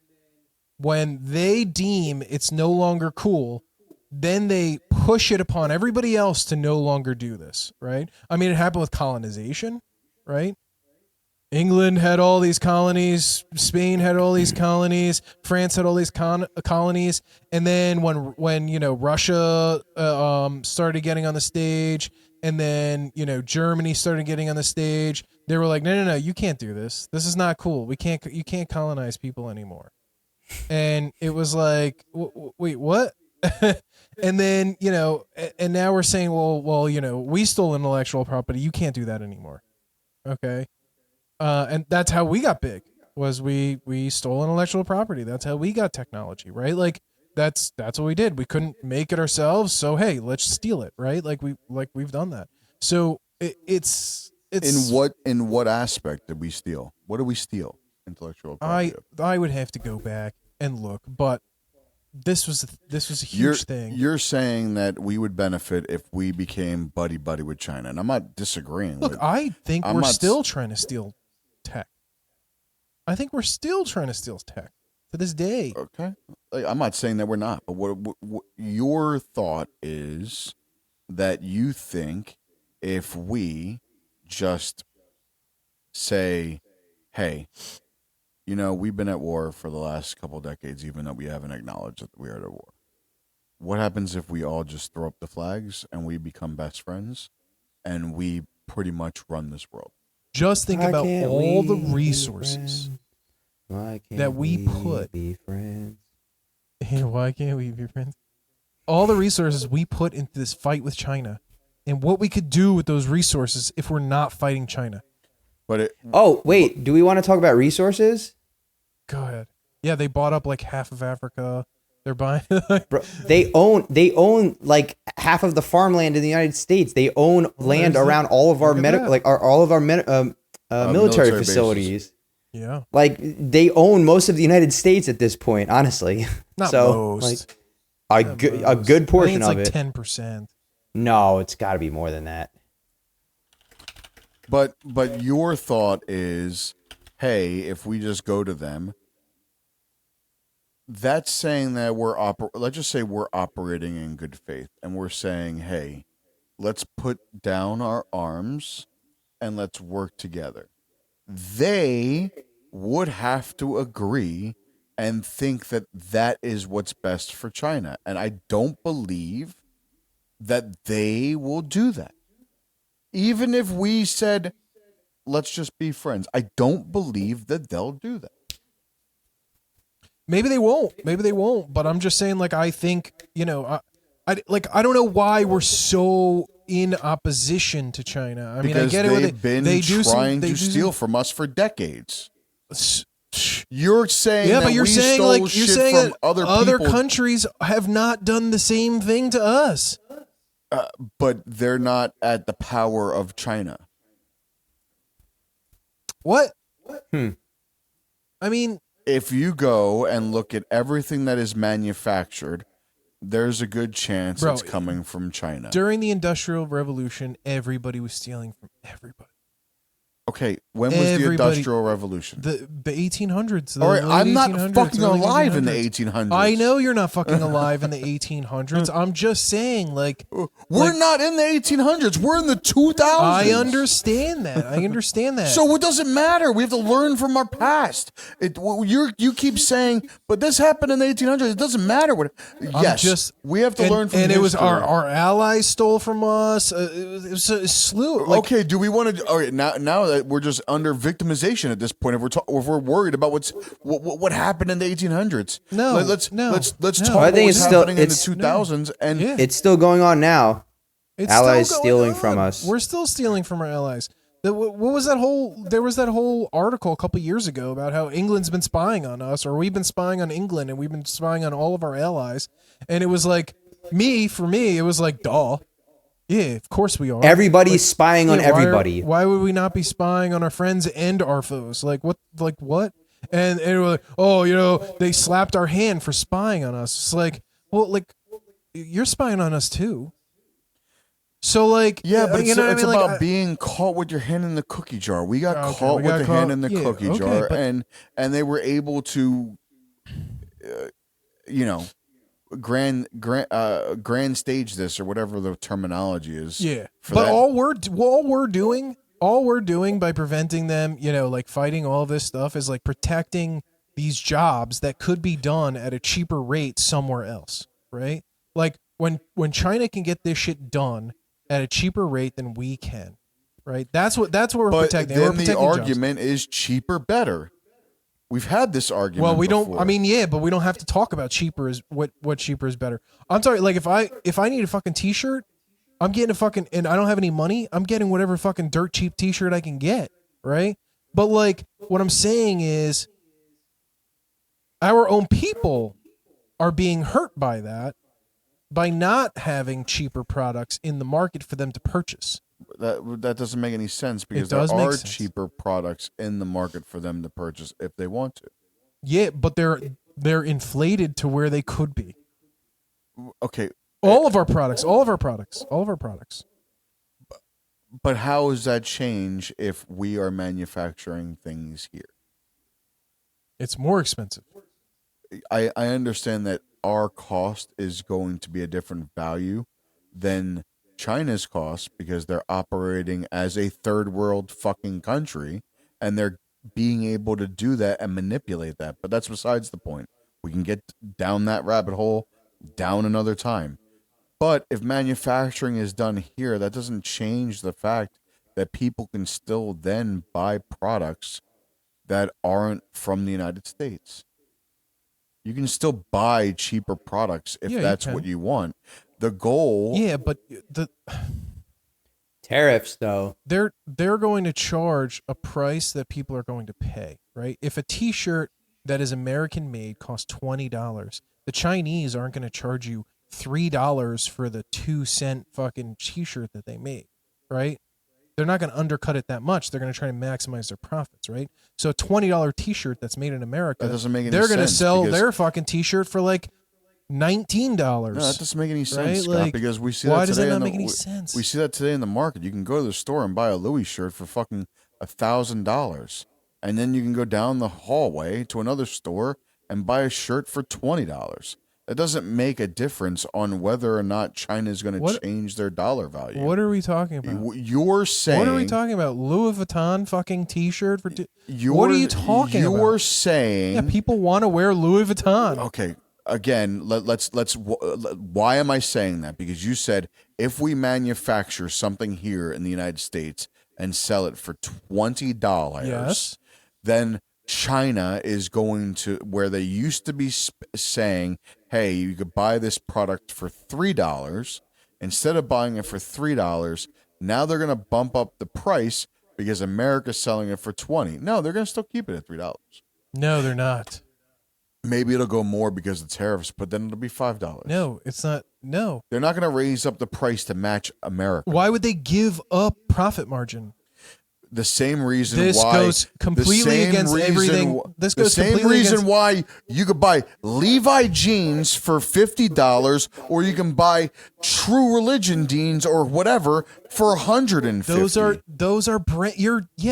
when they deem it's no longer cool, then they push it upon everybody else to no longer do this, right? I mean, it happened with colonization, right? England had all these colonies, Spain had all these colonies, France had all these colonies, and then when Russia started getting on the stage, and then Germany started getting on the stage, they were like, no, you can't do this. This is not cool. You can't colonize people anymore. And it was like, wait, what? And then and now we're saying, well, we stole intellectual property. You can't do that anymore. Okay. And that's how we got big, was we stole intellectual property. That's how we got technology, right? Like that's what we did. We couldn't make it ourselves, so hey, let's steal it, right? We've done that. So it's in what aspect did we steal? What did we steal? Intellectual property. I would have to go back and look, but this was a huge thing. You're saying that we would benefit if we became buddy with China, and I'm not disagreeing. Look, I think we're still trying to steal tech. I think we're still trying to steal tech to this day. Okay, I'm not saying that we're not, but what your thought is that you think if we just say, hey, we've been at war for the last couple decades, even though we haven't acknowledged that we are at war. What happens if we all just throw up the flags and we become best friends and we pretty much run this world? Just think Why about can't all the we be resources friends? Why can't that we put. be friends? Why can't we be friends? All the resources we put into this fight with China, and what we could do with those resources if we're not fighting China. But Oh, wait. Do we want to talk about resources? Go ahead. Yeah, they bought up like half of Africa. They're buying. Bro, they own like half of the farmland in the United States. They own land there's around all of our look at that. military military facilities. Yeah. Like they own most of the United States at this point, honestly. Not so most. like Not a most. good portion I of think it's it. like 10%. No, it's got to be more than that. But your thought is, hey, if we just go to them, that's saying that let's just say we're operating in good faith, and we're saying, hey, let's put down our arms and let's work together. They would have to agree and think that that is what's best for China, and I don't believe that they will do that. Even if we said, let's just be friends, I don't believe that they'll do that. Maybe they won't. Maybe they won't. But I'm just saying, like, I think, I don't know why we're so in opposition to China. I mean, Because I get it. they've been trying to steal from us for decades. You're saying Yeah, that but you're we saying stole like you're shit saying from that other people, countries have not done the same thing to us. but they're not at the power of China. What? Hmm. I mean, If you go and look at everything that is manufactured, there's a good chance Bro, it's coming from China. during the Industrial Revolution, everybody was stealing from everybody. Okay, when was the Everybody- Industrial Revolution? The 1800s. The All right, late I'm not 1800s, fucking early alive in the 1800s. 1800s. I know you're not fucking alive in the 1800s. I'm just saying, like, We're not in the 1800s. We're in the 2000s. I understand that. I understand that. So it doesn't matter. We have to learn from our past. You keep saying, but this happened in the 1800s. It doesn't matter. Yes, we have to learn from and history. it was our allies stole from us. It was a slew. Like, Okay, do we want to? All right, now that we're just under victimization at this point, if we're worried about what happened in the 1800s, No, let's no, talk no. about I think what's it's still- happening in the it's- 2000s. And Yeah. It's still going on now. It's Allies still going stealing on. from us. We're still stealing from our allies. What was that whole? There was that whole article a couple years ago about how England's been spying on us, or we've been spying on England, and we've been spying on all of our allies. And it was like for me, it was like, duh. Yeah, of course we are. Everybody's spying on Yeah, everybody. Why would we not be spying on our friends and our foes? Like what? Like what? And it was like, oh, they slapped our hand for spying on us. It's like, well, like you're spying on us too. So like, yeah, but it's what I mean? Like, about being caught with your hand in the cookie jar. We got Okay, caught we with got the caught- hand in the yeah, cookie okay, jar, but- and they were able to, grand stage this or whatever the terminology is. yeah. for But that. all we're doing by preventing them, like fighting all this stuff, is like protecting these jobs that could be done at a cheaper rate somewhere else, right? Like when China can get this shit done at a cheaper rate than we can, right? That's what we're But protecting. We're then the protecting jobs. argument is cheaper, better. We've had this argument. Well, we don't. before. I mean, yeah, but we don't have to talk about cheaper is what cheaper is better. I'm sorry. Like if I need a fucking t-shirt, I'm getting a fucking, and I don't have any money, I'm getting whatever fucking dirt cheap t-shirt I can get, right? But like what I'm saying is, our own people are being hurt by that, by not having cheaper products in the market for them to purchase. that doesn't make any sense because does there make are sense. cheaper products in the market for them to purchase if they want to. Yeah, but they're inflated to where they could be. Okay, All of our products. but how does that change if we are manufacturing things here? It's more expensive. I understand that our cost is going to be a different value than China's costs because they're operating as a third world fucking country, and they're being able to do that and manipulate that. But that's besides the point. We can get down that rabbit hole down another time. But if manufacturing is done here, that doesn't change the fact that people can still then buy products that aren't from the United States. You can still buy cheaper products if that's what you want. The goal... Yeah, but the tariffs, though. They're going to charge a price that people are going to pay, right? If a T-shirt that is American made costs $20, the Chinese aren't going to charge you $3 for the 2-cent fucking T-shirt that they made, right? They're not going to undercut it that much. They're going to try to maximize their profits, right? So a $20 T-shirt that's made in America, that doesn't make any they're going to sense sell because- their fucking T-shirt for like $19. No, that doesn't make any sense, right? Scott, Like, because we see why that does today. that not make any sense? We see that today in the market. You can go to the store and buy a Louis shirt for fucking $1,000, and then you can go down the hallway to another store and buy a shirt for $20. That doesn't make a difference on whether or not China is going to change their dollar value. What are we talking about? You're saying... What are we talking about? Louis Vuitton fucking T-shirt for... You're, what are you talking about? You're saying... Yeah, people want to wear Louis Vuitton. Okay, again, let's why am I saying that? Because you said if we manufacture something here in the United States and sell it for $20, yes, then China is going to, where they used to be saying, hey, you could buy this product for $3, instead of buying it for $3, now they're going to bump up the price because America's selling it for $20. No, they're going to still keep it at $3. No, they're not. Maybe it'll go more because of tariffs, but then it'll be $5. No, it's not. No. They're not going to raise up the price to match America. Why would they give up profit margin? The same reason This why goes completely against everything. This goes the same completely reason against- why you could buy Levi jeans for $50, or you can buy True Religion jeans or whatever for $150. Those are brand.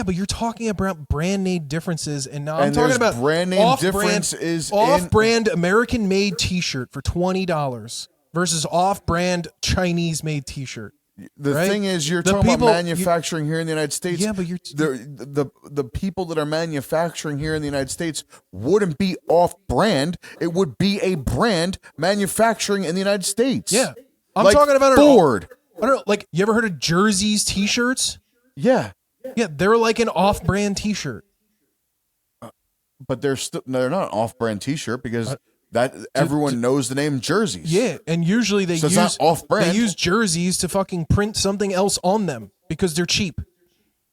But you're talking about brand name differences, and now I'm And talking there's about brand name difference is in- off-brand American made T-shirt for $20 versus off-brand Chinese made T-shirt. The right? thing is, you're The talking people- about manufacturing here in the United States. Yeah, but you're the people that are manufacturing here in the United States wouldn't be off-brand. It would be a brand manufacturing in the United States. Yeah, I'm Like talking about Ford. I don't know. Like, you ever heard of Jersey's T-shirts? Yeah, Yeah, they're like an off-brand T-shirt. but they're not an off-brand T-shirt because that everyone knows the name jerseys. Yeah, and usually they So it's use not off-brand. They use jerseys to fucking print something else on them because they're cheap.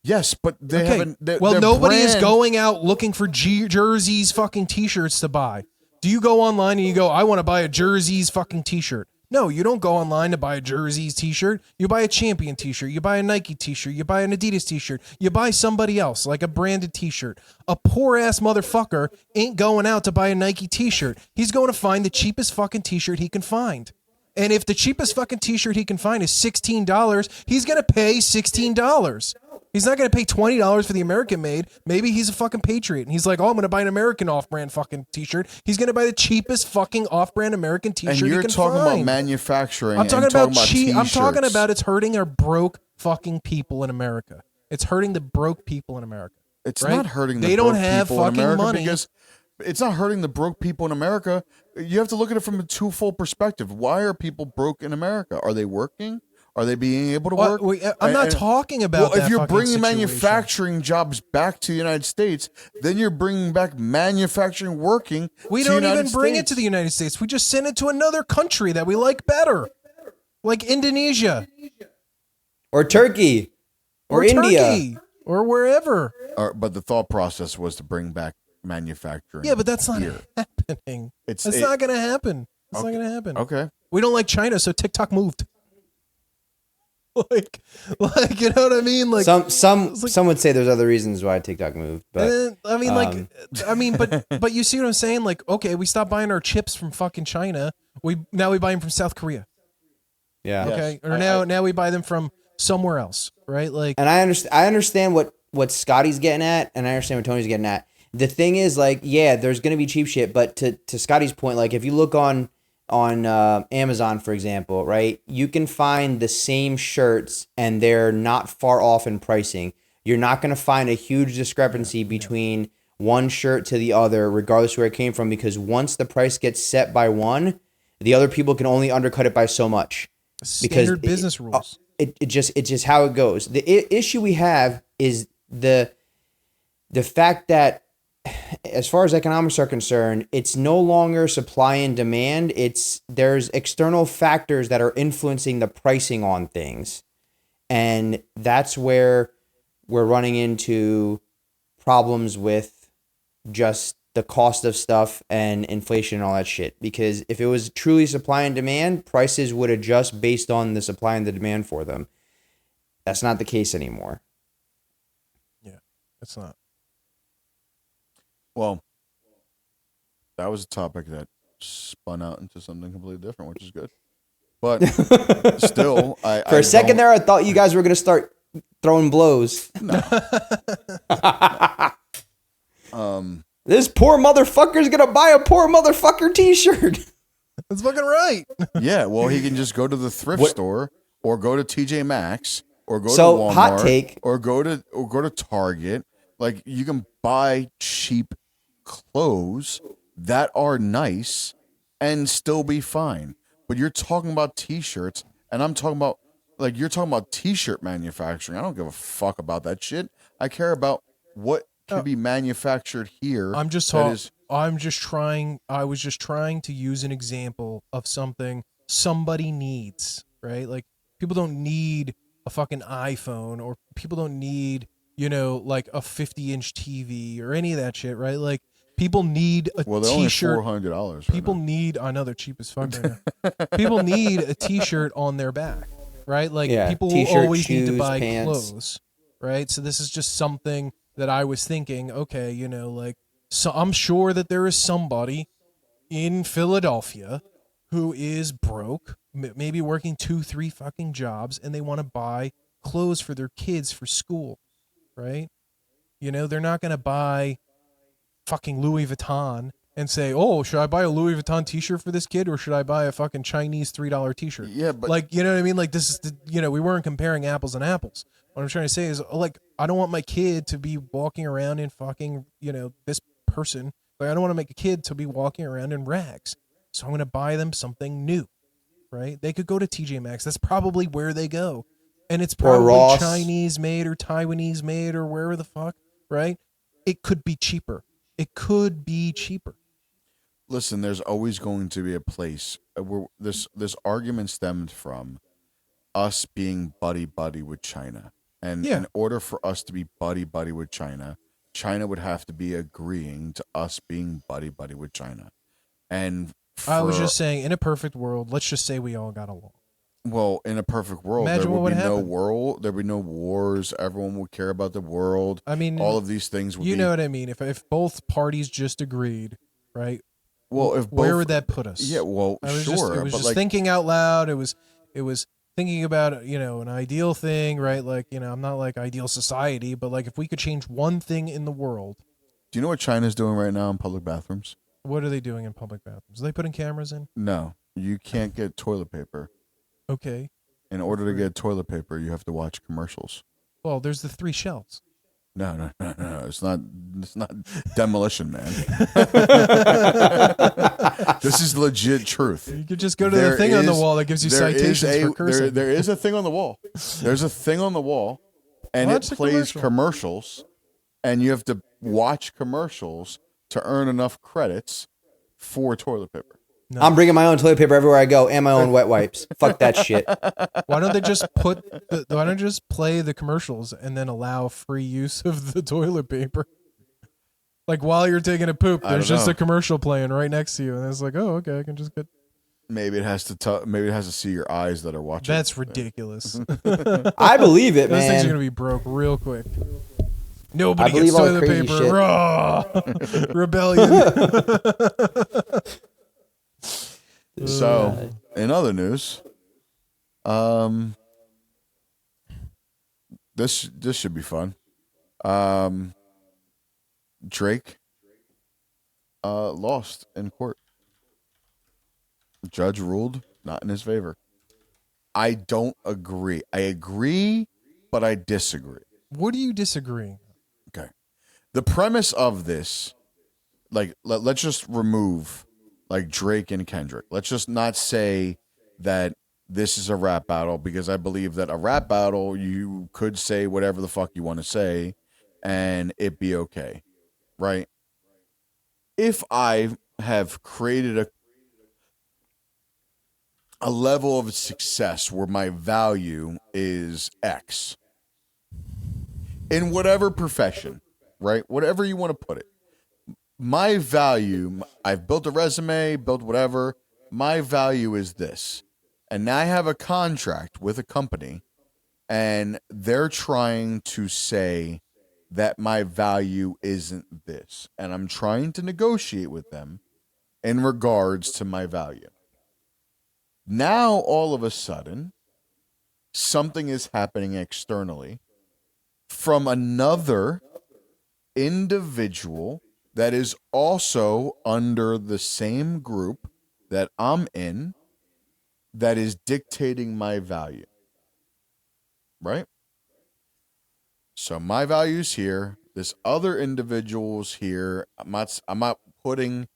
Yes, but they haven't. Well, their nobody is brand- going out looking for jerseys fucking T-shirts to buy. Do you go online and you go, I want to buy a jerseys fucking T-shirt? No, you don't go online to buy a jerseys T-shirt. You buy a Champion T-shirt. You buy a Nike T-shirt. You buy an Adidas T-shirt. You buy somebody else, like a branded T-shirt. A poor-ass motherfucker ain't going out to buy a Nike T-shirt. He's going to find the cheapest fucking T-shirt he can find. And if the cheapest fucking T-shirt he can find is $16, he's going to pay $16. He's not going to pay $20 for the American made. Maybe he's a fucking patriot. And he's like, oh, I'm going to buy an American off-brand fucking T-shirt. He's going to buy the cheapest fucking off-brand American T-shirt And he you're can talking find. about manufacturing. I'm talking and about T-shirts. I'm talking about it's hurting our broke fucking people in America. It's hurting the broke people in America. It's right? not hurting the They broke don't have people in fucking America money. because it's not hurting the broke people in America. You have to look at it from a twofold perspective. Why are people broke in America? Are they working? Are they being able to Well, work? I'm not talking about Well, if that you're fucking bringing situation. manufacturing jobs back to the United States, then you're bringing back manufacturing working. We to the don't even United bring it States. to the United States. We just send it to another country that we like better, like Indonesia Or Turkey. Or India. Turkey or wherever. But the thought process was to bring back manufacturing. Yeah, but that's not here. happening. It's That's not going to happen. It's not going to happen. Okay. We don't like China, so TikTok moved. like, you know what I mean? Like, Some would say there's other reasons why TikTok moved, but but you see what I'm saying? Like, okay, we stopped buying our chips from fucking China. Now we buy them from South Korea. yeah. Okay, or now we buy them from somewhere else, right? Like, And I understand what Scotty's getting at, and I understand what Tony's getting at. The thing is, like, yeah, there's gonna be cheap shit, but to Scotty's point, like, if you look on Amazon, for example, right? You can find the same shirts and they're not far off in pricing. You're not going to find a huge discrepancy between one shirt to the other, regardless of where it came from, because once the price gets set by one, the other people can only undercut it by so much. Standard business rules. It's just how it goes. The issue we have is the fact that, as far as economics are concerned, it's no longer supply and demand. There's external factors that are influencing the pricing on things. And that's where we're running into problems with just the cost of stuff and inflation and all that shit. Because if it was truly supply and demand, prices would adjust based on the supply and the demand for them. That's not the case anymore. Yeah, it's not. Well, that was a topic that spun out into something completely different, which is good. But still, For a second there, I thought you guys were going to start throwing blows. No. This poor motherfucker's going to buy a poor motherfucker t-shirt. That's fucking right. Yeah, well, he can just go to the thrift store or go to TJ Maxx or go to Walmart hot take. or go to Target. Like, you can buy cheap clothes that are nice and still be fine. But you're talking about t-shirts, and I'm talking about, like, you're talking about t-shirt manufacturing. I don't give a fuck about that shit. I care about what can be manufactured here. I was just trying to use an example of something somebody needs, right? Like, people don't need a fucking iPhone, or people don't need, like a 50-inch TV or any of that shit, right? Like, people need a t-shirt. Only $400. People need, I know they're cheap as fuck right now. People need a t-shirt on their back, right? Like, people will always need to buy clothes, right? So this is just something that I was thinking, okay, so I'm sure that there is somebody in Philadelphia who is broke, maybe working 2-3 fucking jobs, and they want to buy clothes for their kids for school, right? They're not going to buy fucking Louis Vuitton and say, oh, should I buy a Louis Vuitton t-shirt for this kid, or should I buy a fucking Chinese $3 t-shirt? Yeah, but like, you know what I mean? Like, this is, we weren't comparing apples and apples. What I'm trying to say is, like, I don't want my kid to be walking around in fucking, this person. Like, I don't want to make a kid to be walking around in rags. So I'm going to buy them something new, right? They could go to TJ Maxx. That's probably where they go. And it's probably Chinese made or Taiwanese made or wherever the fuck, right? It could be cheaper. It could be cheaper. Listen, there's always going to be a place where this argument stemmed from us being buddy-buddy with China. And in order for us to be buddy-buddy with China, China would have to be agreeing to us being buddy-buddy with China. And I was just saying, in a perfect world, let's just say we all got along. Well, in a perfect world, Imagine there would be no happen. world. There would be no wars. Everyone would care about the world. I mean, all of these things would be... You know what I mean? If both parties just agreed, right? Well, where would that put us? Yeah, well, it was sure. Just thinking out loud. It was thinking about, an ideal thing, right? Like, I'm not like ideal society, but like if we could change one thing in the world. Do you know what China's doing right now in public bathrooms? What are they doing in public bathrooms? Are they putting cameras in? No, you can't get toilet paper. Okay. In order to get toilet paper, you have to watch commercials. Well, there's the 3 shelves. No. It's not Demolition Man. This is legit truth. You could just go to the thing on the wall that gives you citations for cursing. There is a thing on the wall. There's a thing on the wall, and it plays commercials, and you have to watch commercials to earn enough credits for toilet paper. No. I'm bringing my own toilet paper everywhere I go and my own wet wipes. Fuck that shit. Why don't they just play the commercials and then allow free use of the toilet paper? Like, while you're taking a poop, there's just a commercial playing right next to you, and it's like, oh, okay, I can just get. Maybe it has to see your eyes that are watching. That's ridiculous. I believe it, man. Those things are gonna be broke real quick. Nobody gets toilet paper. Raw rebellion. So, in other news, this should be fun. Drake lost in court. Judge ruled not in his favor. I don't agree. I agree, but I disagree. What are you disagreeing? Okay. The premise of this, like, let's just remove like Drake and Kendrick. Let's just not say that this is a rap battle, because I believe that a rap battle, you could say whatever the fuck you want to say and it be okay, right? If I have created a level of success where my value is X in whatever profession, right? Whatever you want to put it. My value, I've built a resume, built whatever. My value is this. And now I have a contract with a company, and they're trying to say that my value isn't this. And I'm trying to negotiate with them in regards to my value. Now, all of a sudden, something is happening externally from another individual that is also under the same group that I'm in, that is dictating my value. Right? So my value's here. This other individual's here. I'm not putting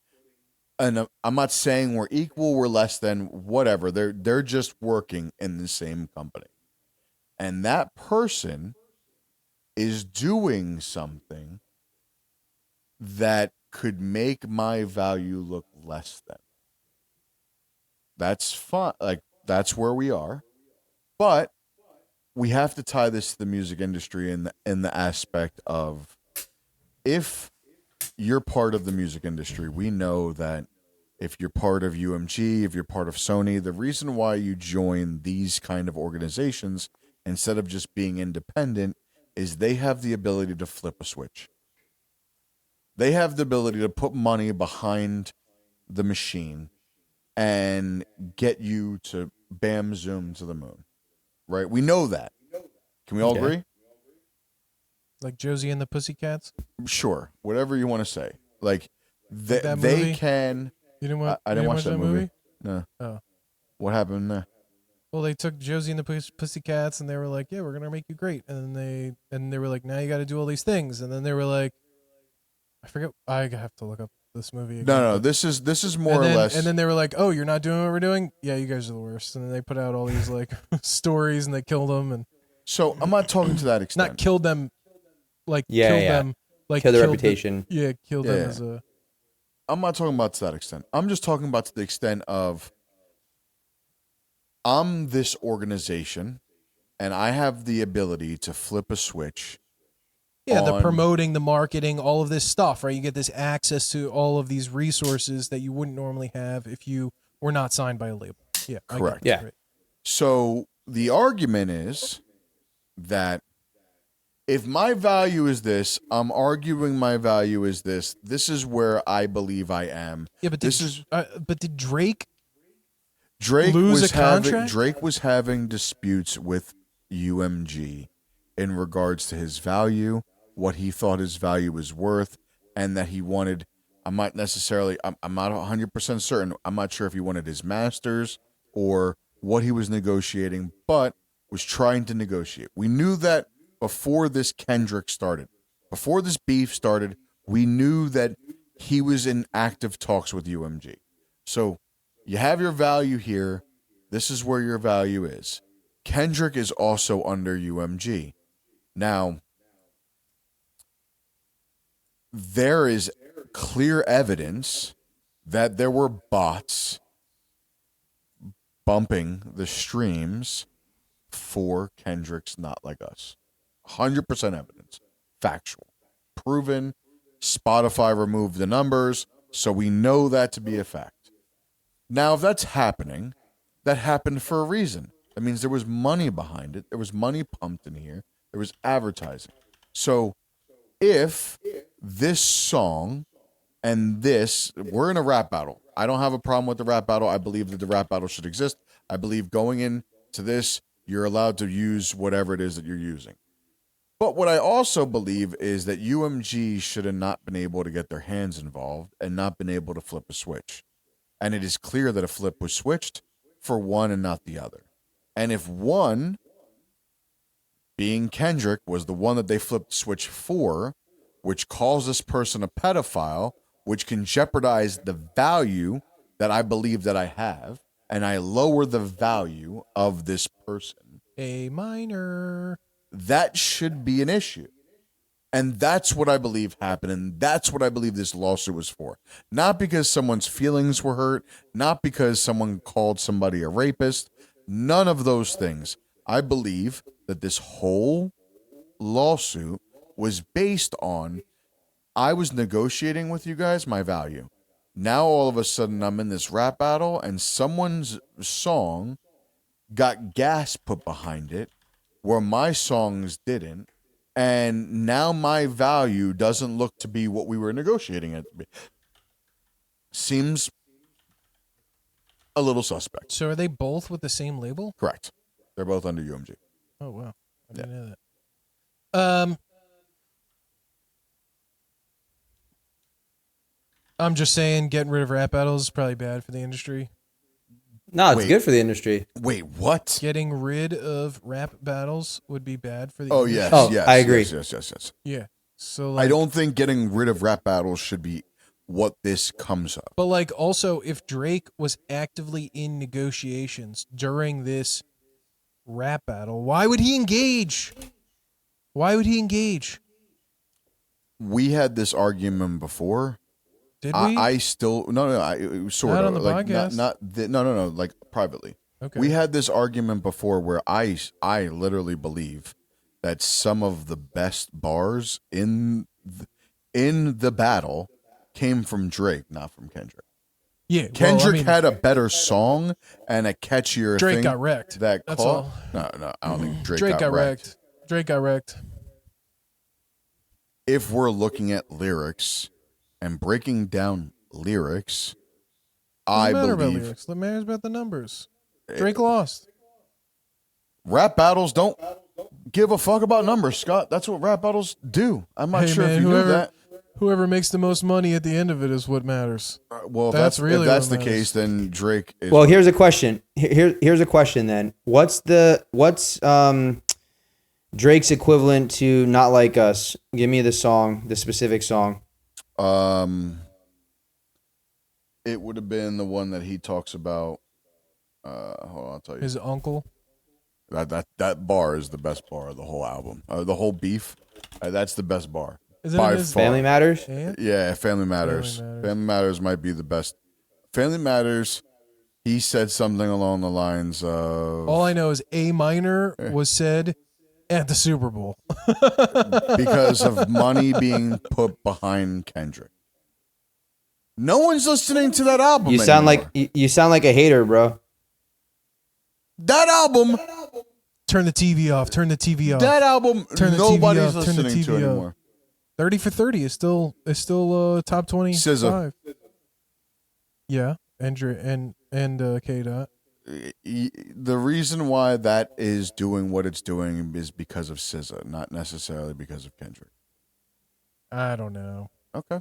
and I'm not saying we're equal, we're less than, whatever. They're just working in the same company. And that person is doing something that could make my value look less than. That's fine. Like, that's where we are. But we have to tie this to the music industry in the aspect of, if you're part of the music industry, we know that if you're part of UMG, if you're part of Sony, the reason why you join these kind of organizations instead of just being independent is they have the ability to flip a switch. They have the ability to put money behind the machine and get you to bam zoom to the moon. Right? We know that. Can we all agree? Like Josie and the Pussycats? Sure. Whatever you want to say. Like, that they movie? can. You didn't watch, I didn't watch that movie. No. Oh. What happened there? Well, they took Josie and the Pussycats, and they were like, "Yeah, we're gonna make you great." And then they were like, "Now you got to do all these things." And then they were like, "I forget. I have to look up this movie again." No. This is more or less. And then they were like, "Oh, you're not doing what we're doing? Yeah, you guys are the worst." And then they put out all these like stories, and they killed them, and So I'm not talking to that extent. not killed them, like Yeah, killed yeah. them, like Kill their killed reputation. killed them as a. I'm not talking about to that extent. I'm just talking about to the extent of, I'm this organization, and I have the ability to flip a switch. Yeah, the on- promoting, the marketing, all of this stuff, right? You get this access to all of these resources that you wouldn't normally have if you were not signed by a label. Yeah, I get Correct. it. Yeah. Right. So the argument is that if my value is this, I'm arguing my value is this. This is where I believe I am. Yeah, but did Drake Drake lose was a contract? Drake was having disputes with UMG in regards to his value, what he thought his value was worth, and that he wanted. I'm not 100% certain. I'm not sure if he wanted his masters or what he was negotiating, but was trying to negotiate. We knew that before this Kendrick started, before this beef started, we knew that he was in active talks with UMG. So you have your value here. This is where your value is. Kendrick is also under UMG. Now, there is clear evidence that there were bots bumping the streams for Kendrick's Not Like Us. 100% evidence. Factual. Proven. Spotify removed the numbers, so we know that to be a fact. Now, if that's happening, that happened for a reason. That means there was money behind it. There was money pumped in here. There was advertising. So if this song and this, we're in a rap battle. I don't have a problem with the rap battle. I believe that the rap battle should exist. I believe going into this, you're allowed to use whatever it is that you're using. But what I also believe is that UMG should have not been able to get their hands involved and not been able to flip a switch. and it is clear that a flip was switched for one and not the other. And if one, being Kendrick, was the one that they flipped switch for, which calls this person a pedophile, which can jeopardize the value that I believe that I have, and I lower the value of this person, A minor. that should be an issue. And that's what I believe happened, and that's what I believe this lawsuit was for. Not because someone's feelings were hurt, not because someone called somebody a rapist, none of those things. I believe that this whole lawsuit was based on, I was negotiating with you guys my value. Now all of a sudden I'm in this rap battle and someone's song got gas put behind it where my songs didn't. And now my value doesn't look to be what we were negotiating it to be. Seems a little suspect. So are they both with the same label? Correct. They're both under UMG. Oh wow, I didn't know that. I'm just saying, getting rid of rap battles is probably bad for the industry. No, it's Wait. good for the industry. Wait, what? Getting rid of rap battles would be bad for the Oh, industry. yes. Oh, yes. I agree. Yes. Yeah. So I like, don't think getting rid of rap battles should be what this comes up. but like also if Drake was actively in negotiations during this rap battle, why would he engage? Why would he engage? We had this argument before. Did we? I still I sort Not of on the like podcast? no, like privately. Okay. We had this argument before where I literally believe that some of the best bars in the battle came from Drake, not from Kendrick. Yeah. Kendrick had a better song and a catchier Drake thing got wrecked. that That's caught. all. No, I don't think Drake got wrecked. Drake got wrecked. If we're looking at lyrics and breaking down lyrics, I Doesn't matter about believe lyrics. It matters about the numbers. Drake lost. rap battles don't give a fuck about numbers, Scott. That's what rap battles do. I'm not Hey, sure man, if you knew that. Whoever makes the most money at the end of it is what matters. Well, if That's that's really if that's what the matters. case, then Drake is. Well, here's a question. Here's a question then. What's Drake's equivalent to Not Like Us? Give me the song, the specific song. It would have been the one that he talks about. Hold on, I'll tell you. His uncle. That bar is the best bar of the whole album. The whole beef. That's the best bar. Isn't by it his far. Family Matters? aunt? Yeah, Family Matters. Family Matters. Family Matters might be the best. Family Matters. He said something along the lines of All I know is A minor was said at the Super Bowl. because of money being put behind Kendrick. No one's listening to that album. You sound anymore. like you sound like a hater, bro. That album. Turn the TV off. Turn the TV off. That album. Turn the TV Nobody's off, turn the listening to TV off. anymore. 30 for 30 is still top 25. SZA. Yeah, and K Dot. The reason why that is doing what it's doing is because of SZA, not necessarily because of Kendrick. I don't know. Okay.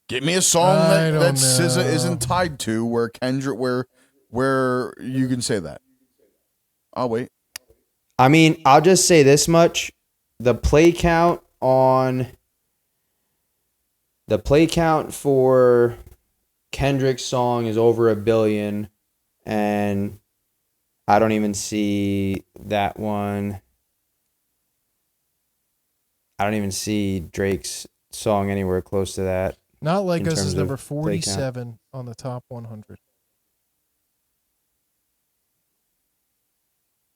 Give me a song I that don't SZA know. isn't tied to where Kendrick where you can say that. I'll wait. I mean, I'll just say this much. The play count for Kendrick's song is over 1 billion, and I don't even see that one. I don't even see Drake's song anywhere close to that. Not Like In Us terms is of number play count. 47 on the top 100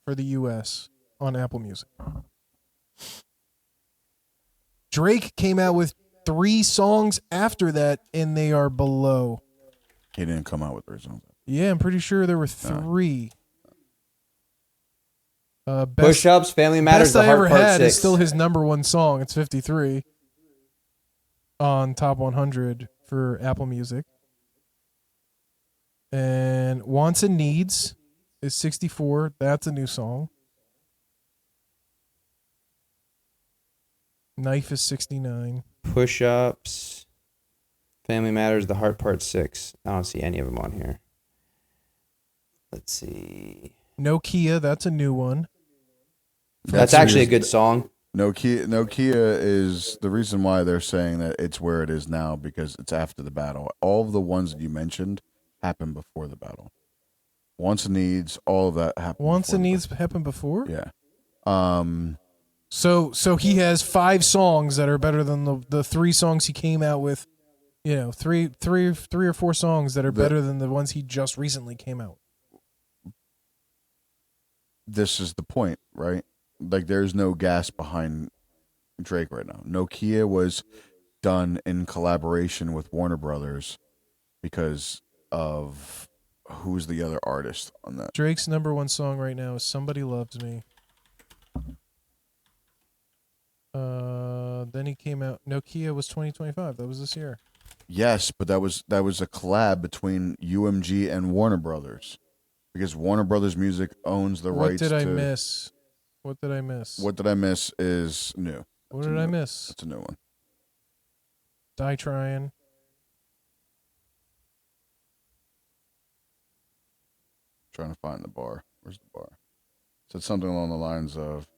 for the U.S. on Apple Music. Drake came out with 3 songs after that, and they are below. He didn't come out with the original. Yeah, I'm pretty sure there were 3. Best, Push-ups, Family Matters, Best The I Heart Ever Part Had 6. is still his number 1 song. It's 53 on top 100 for Apple Music. And Wants and Needs is 64. That's a new song. Knife is 69. Push-ups, Family Matters, The Heart Part 6. I don't see any of them on here. Let's see. Nokia, that's a new one. That's actually a good song. Nokia is the reason why they're saying that it's where it is now because it's after the battle. All of the ones that you mentioned happened before the battle. Wants and Needs, all of that happened. Wants and Needs happened before? Yeah. So he has 5 songs that are better than the 3 songs he came out with. You know, three or 4 songs that are better than the ones he just recently came out. This is the point, right? Like, there's no gas behind Drake right now. Nokia was done in collaboration with Warner Brothers because of who's the other artist on that. Drake's #1 song right now is "Somebody Loves Me." Then he came out. Nokia was 2025. That was this year. Yes, but that was a collab between UMG and Warner Brothers because Warner Brothers Music owns the rights. What did I miss? What did I miss? What Did I Miss is new. What did I miss? That's a new one. Die Trying. Trying to find the bar. Where's the bar? Said something along the lines of,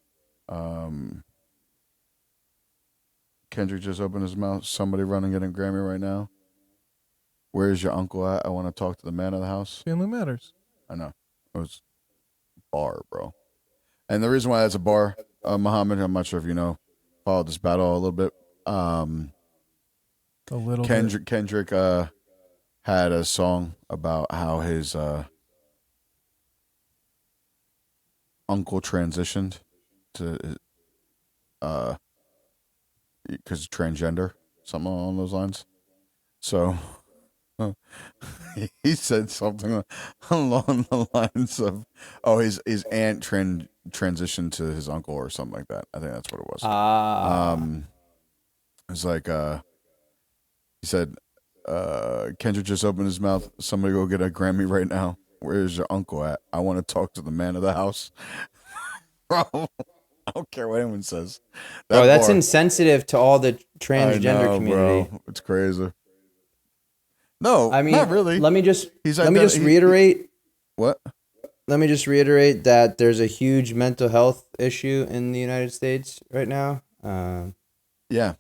Kendrick just opened his mouth. Somebody running getting a Grammy right now. Where's your uncle at? I want to talk to the man of the house. Family Matters. I know. It was bar, bro. And the reason why that's a bar, Muhammad, I'm not sure if you know, followed this battle a little bit. A little Kendrick had a song about how his uncle transitioned to because transgender, something along those lines. So he said something along the lines of, "Oh, his aunt transitioned to his uncle or something like that." I think that's what it was. It's like he said, "Kendrick just opened his mouth. Somebody go get a Grammy right now. Where's your uncle at? I want to talk to the man of the house." Bro, I don't care what anyone says. That's insensitive to all the transgender community. Bro. It's crazy. No, I mean, not really. Let me just reiterate. What? Let me just reiterate that there's a huge mental health issue in the United States right now. Yeah,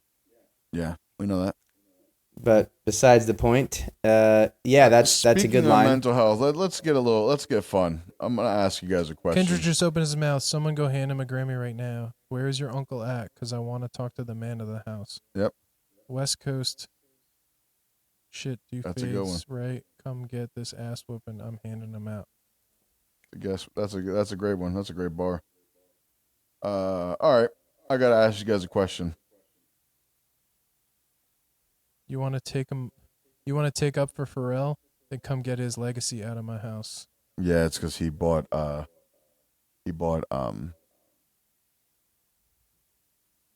we know that. But besides the point, that's a good line. Mental health. Let's get fun. I'm gonna ask you guys a question. Kendrick just opened his mouth. Someone go hand him a Grammy right now. Where is your uncle at? Because I want to talk to the man of the house. Yep. West Coast. Shit, That's a good one. Right? Come get this ass whooping. I'm handing him out. I guess that's a great one. That's a great bar. All right. I gotta ask you guys a question. You want to take him? You want to take up for Pharrell? Then come get his legacy out of my house. Yeah, it's because he bought all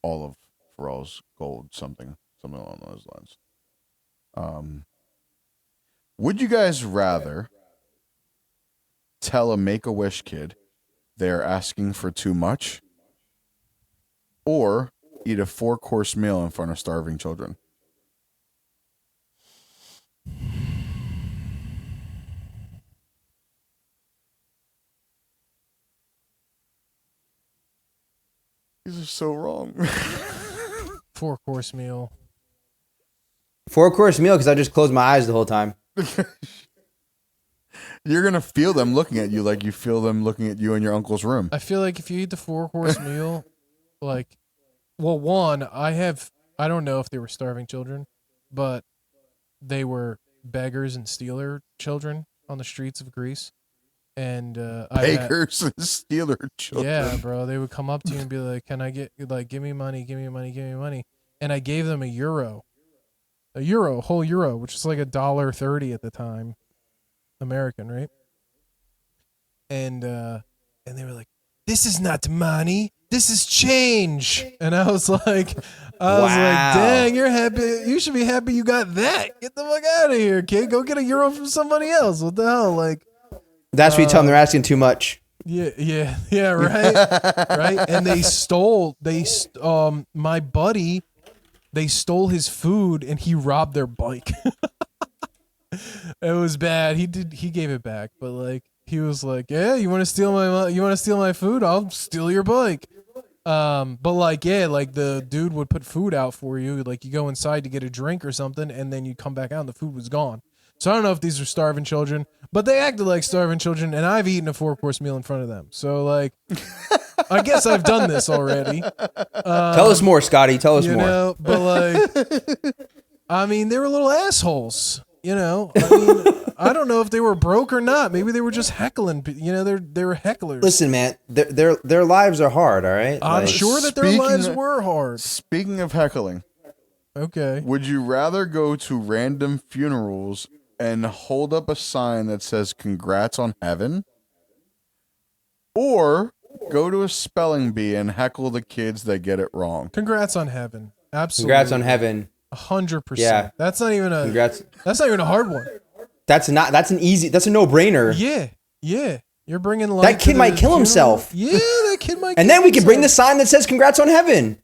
of Pharrell's gold, something along those lines. Would you guys rather tell a Make-A-Wish kid they're asking for too much, or eat a 4-course meal in front of starving children? These are so wrong. 4-course meal. 4-course meal because I just closed my eyes the whole time. You're going to feel them looking at you like you feel them looking at you in your uncle's room. I feel like if you eat the 4-course meal, I don't know if they were starving children, but they were beggars and stealer children on the streets of Greece. And beggars and stealer children. Yeah, bro. They would come up to you and be like, "Can I get give me money, give me money, give me money?" And I gave them a whole euro, which is like $1.30 at the time, American, right? And they were like, "This is not money. This is change." And I was like, "Dang, you're happy. You should be happy you got that. Get the fuck out of here, kid. Go get a euro from somebody else. What the hell?" That's where you tell them they're asking too much. Yeah, right, right. And they stole. My buddy, they stole his food and he robbed their bike. It was bad. He gave it back, but like he was like, "Yeah, you want to steal my food? I'll steal your bike." But like, yeah, like the dude would put food out for you. Like you go inside to get a drink or something, and then you come back out and the food was gone. So I don't know if these are starving children, but they acted like starving children, and I've eaten a 4-course meal in front of them. So like, I guess I've done this already. Tell us more, Scotty. Tell us more. Know, but like, I mean, they were little assholes. You know, I mean, I don't know if they were broke or not. Maybe they were just heckling. You know, they were hecklers. Listen, man, their lives are hard. All right, I'm sure that their lives were hard. Speaking of heckling, okay, would you rather go to random funerals and hold up a sign that says "Congrats on heaven," or go to a spelling bee and heckle the kids that get it wrong? Congrats on heaven. Absolutely. Congrats on heaven. 100%. Yeah. That's not even a. Congrats. That's not even a hard one. That's a no-brainer. Yeah. Yeah. You're bringing light. That kid might kill funeral. himself. Yeah, that kid might. And then we can bring the sign that says "Congrats on heaven."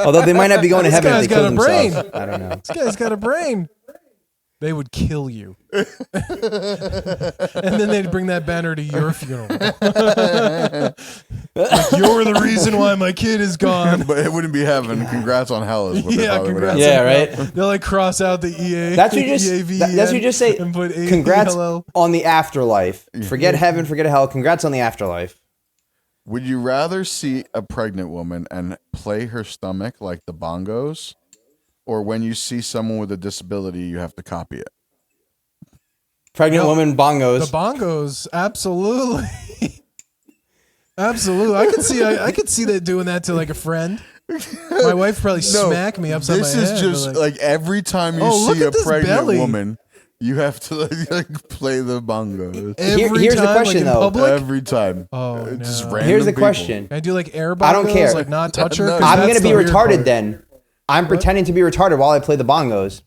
Although they might not be going to heaven if they kill themselves. I don't know. This guy's got a brain. They would kill you. And then they'd bring that banner to your funeral. Like, you're the reason why my kid is gone. But it wouldn't be heaven. Congrats on hell is what they probably would have. congrats. Yeah, right. They'll like cross out the EA. That's what you just. EAVEN That's what you just say. and put Congrats ALL. on the afterlife. Forget heaven. Forget hell. Congrats on the afterlife. Would you rather see a pregnant woman and play her stomach like the bongos, or when you see someone with a disability, you have to copy it? Pregnant woman bongos. The bongos, absolutely. Absolutely. I could see that doing that to like a friend. My wife probably smack me upside my head. This is just like every time you see a pregnant woman, you have to like play the bongos. Here's the question, though. Public? Every time. Oh, no. Just random Here's the people. question. Can I do like air bongos? I don't care. Like not touch her? No. 'Cause I'm that's gonna be the weird retarded part. then. I'm pretending to be retarded while I play the bongos.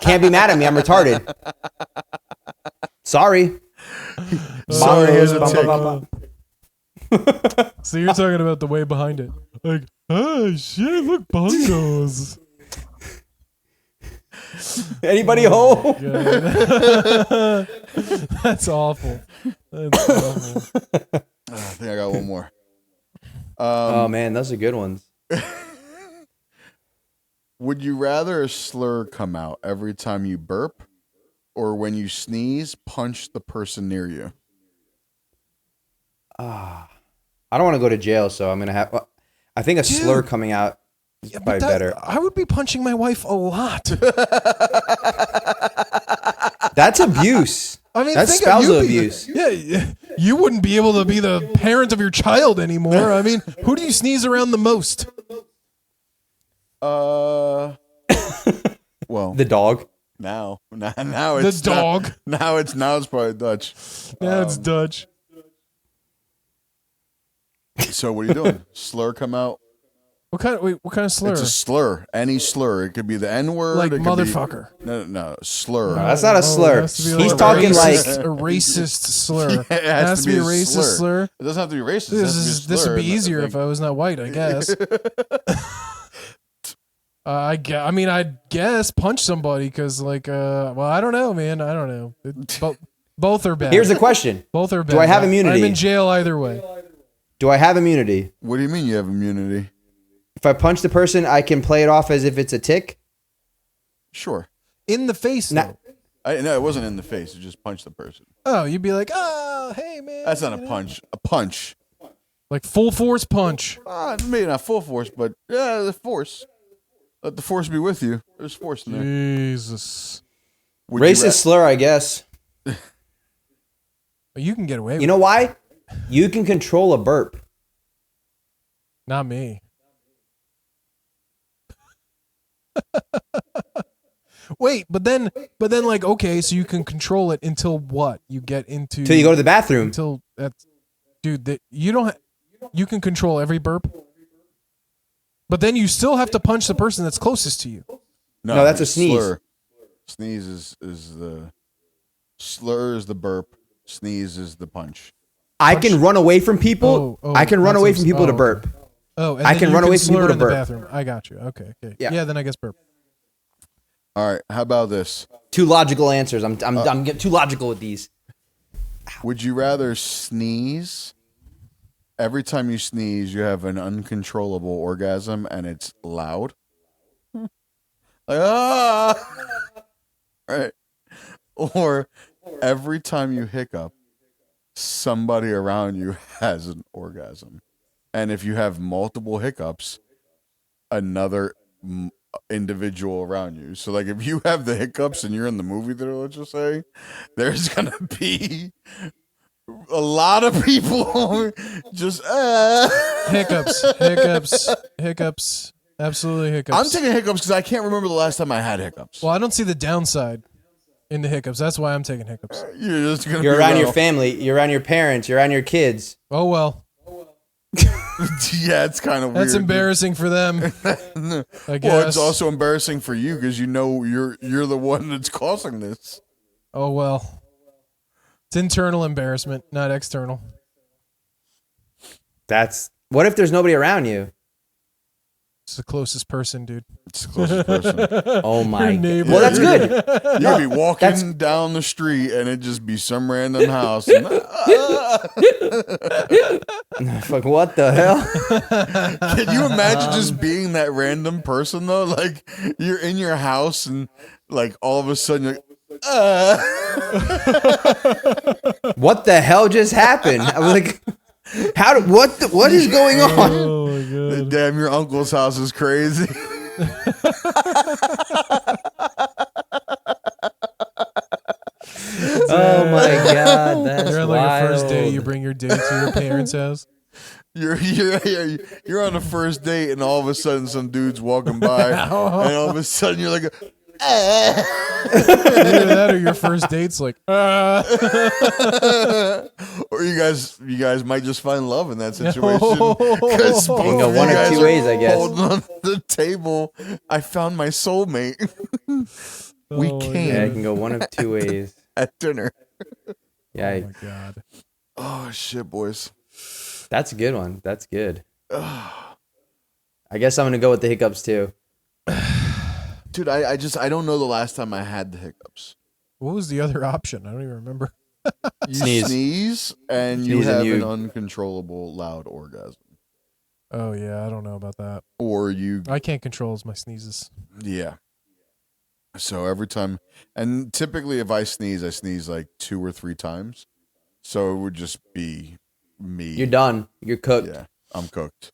Can't be mad at me. I'm retarded. Sorry. Sorry, here's a tick. So you're talking about the way behind it. Like, oh shit, look, bongos. Anybody home? That's awful. That's awful. I think I got one more. Oh man, those are good ones. Would you rather a slur come out every time you burp, or when you sneeze, punch the person near you? I don't want to go to jail, so I'm gonna have. I think a slur coming out is probably better. I would be punching my wife a lot. That's abuse. I mean, That's think spousal you'd be- abuse. Yeah, you wouldn't be able to be the parent of your child anymore. I mean, who do you sneeze around the most? Well, The dog. now it's The dog. Now it's probably Dutch. Yeah, it's Dutch. So what are you doing? Slur come out? What kind of slur? It's a slur. Any slur. It could be the N word. Like it could motherfucker. Be, no, slur. No, that's not a slur. it has to be He's a talking racist- like a racist slur. It has to be a racist slur. It doesn't have to be racist. It has to be a This slur. would be easier if I was not white, I guess. I mean, I'd guess punch somebody because, like, well, I don't know, man. I don't know. Both are bad. Here's the question. Both are bad. Do I have immunity? I'm in jail either way. Do I have immunity? What do you mean you have immunity? If I punch the person, I can play it off as if it's a tick. Sure. In the face, Nah. though. No, it wasn't in the face. You just punched the person. Oh, you'd be like, oh, hey, man. That's not a punch. A punch. Like full force punch. Maybe not full force, but yeah, the force. Let the force be with you. There's force in there. Jesus. Would you Racist slur, I guess. You can get away with You know why? You can control a burp. it. Not me. Wait, but then, like, okay, so you can control it until what? You get into Till you go to the bathroom. until that's, dude. You don't. You can control every burp, but then you still have to punch the person that's closest to you. No, that's a sneeze. Slur. Sneeze is the slur is the burp. Sneeze is the punch. I can run away from people. I can run away from people to burp. Oh, and I then can you run away from slur people to in the burp. bathroom. I got you. Okay. Yeah. Then I guess burp. All right. How about this? Two logical answers. I'm getting too logical with these. Would you rather sneeze? Every time you sneeze, you have an uncontrollable orgasm and it's loud. Like, ah! Right. Or every time you hiccup, somebody around you has an orgasm. And if you have multiple hiccups, another individual around you. So, like, if you have the hiccups and you're in the movie theater, let's just say, there's going to be a lot of people just hiccups, absolutely hiccups. I'm taking hiccups because I can't remember the last time I had hiccups. Well, I don't see the downside in the hiccups. That's why I'm taking hiccups. You're around your family. You're around your parents. You're around your kids. Oh well. Yeah, it's kind of weird. That's embarrassing for them. I guess. Well, it's also embarrassing for you because you know you're the one that's causing this. Oh well. It's internal embarrassment, not external. What if there's nobody around you? It's the closest person, dude. It's the closest person. Oh my Your neighbor. God. Well, that's good. You'd be walking down the street and it'd just be some random house. And, Fuck, what the hell? can you imagine just being that random person though? Like you're in your house and like all of a sudden you're What the hell just happened? I was like, what is going on? Oh my god. damn, your uncle's house is crazy. Oh my god, that's You're on like your first date, wild. you bring your date to your parents' house. You're on a first date and all of a sudden some dude's walking by and all of a sudden you're like Either that or your first date's like, or you guys might just find love in that situation. 'Cause both can go of one you of guys two are ways, I guess. Holding on the table, I found my soulmate. We Oh, came Yeah, it can go one of two ways. at dinner. Yeah, oh my god. Oh shit, boys. that's a good one. That's good. I guess I'm gonna go with the hiccups too. Dude, I don't know the last time I had the hiccups. What was the other option? I don't even remember. You Sneeze. sneeze and you Sneeze and have you- an uncontrollable loud orgasm. Oh yeah, I don't know about that. Or you I can't control my sneezes. yeah. So every time, and typically if I sneeze like 2 or 3 times. So it would just be me. You're done. You're cooked. Yeah, I'm cooked.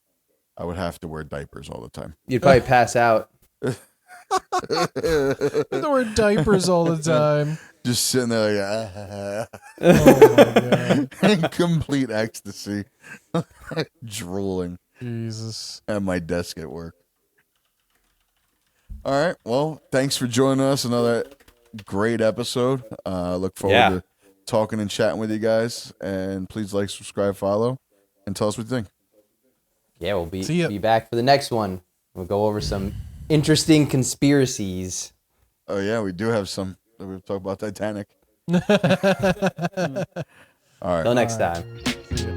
I would have to wear diapers all the time. You'd probably pass out. The word diapers all the time. Just sitting there like, Oh my god. in complete ecstasy, drooling Jesus. at my desk at work. All right. Well, thanks for joining us. Another great episode. Look forward to talking and chatting with you guys. And please like, subscribe, follow, and tell us what you think. Yeah, we'll See ya. be back for the next one. We'll go over some interesting conspiracies. Oh, yeah, we do have some. We've talked about Titanic. All right. Till next time. See ya.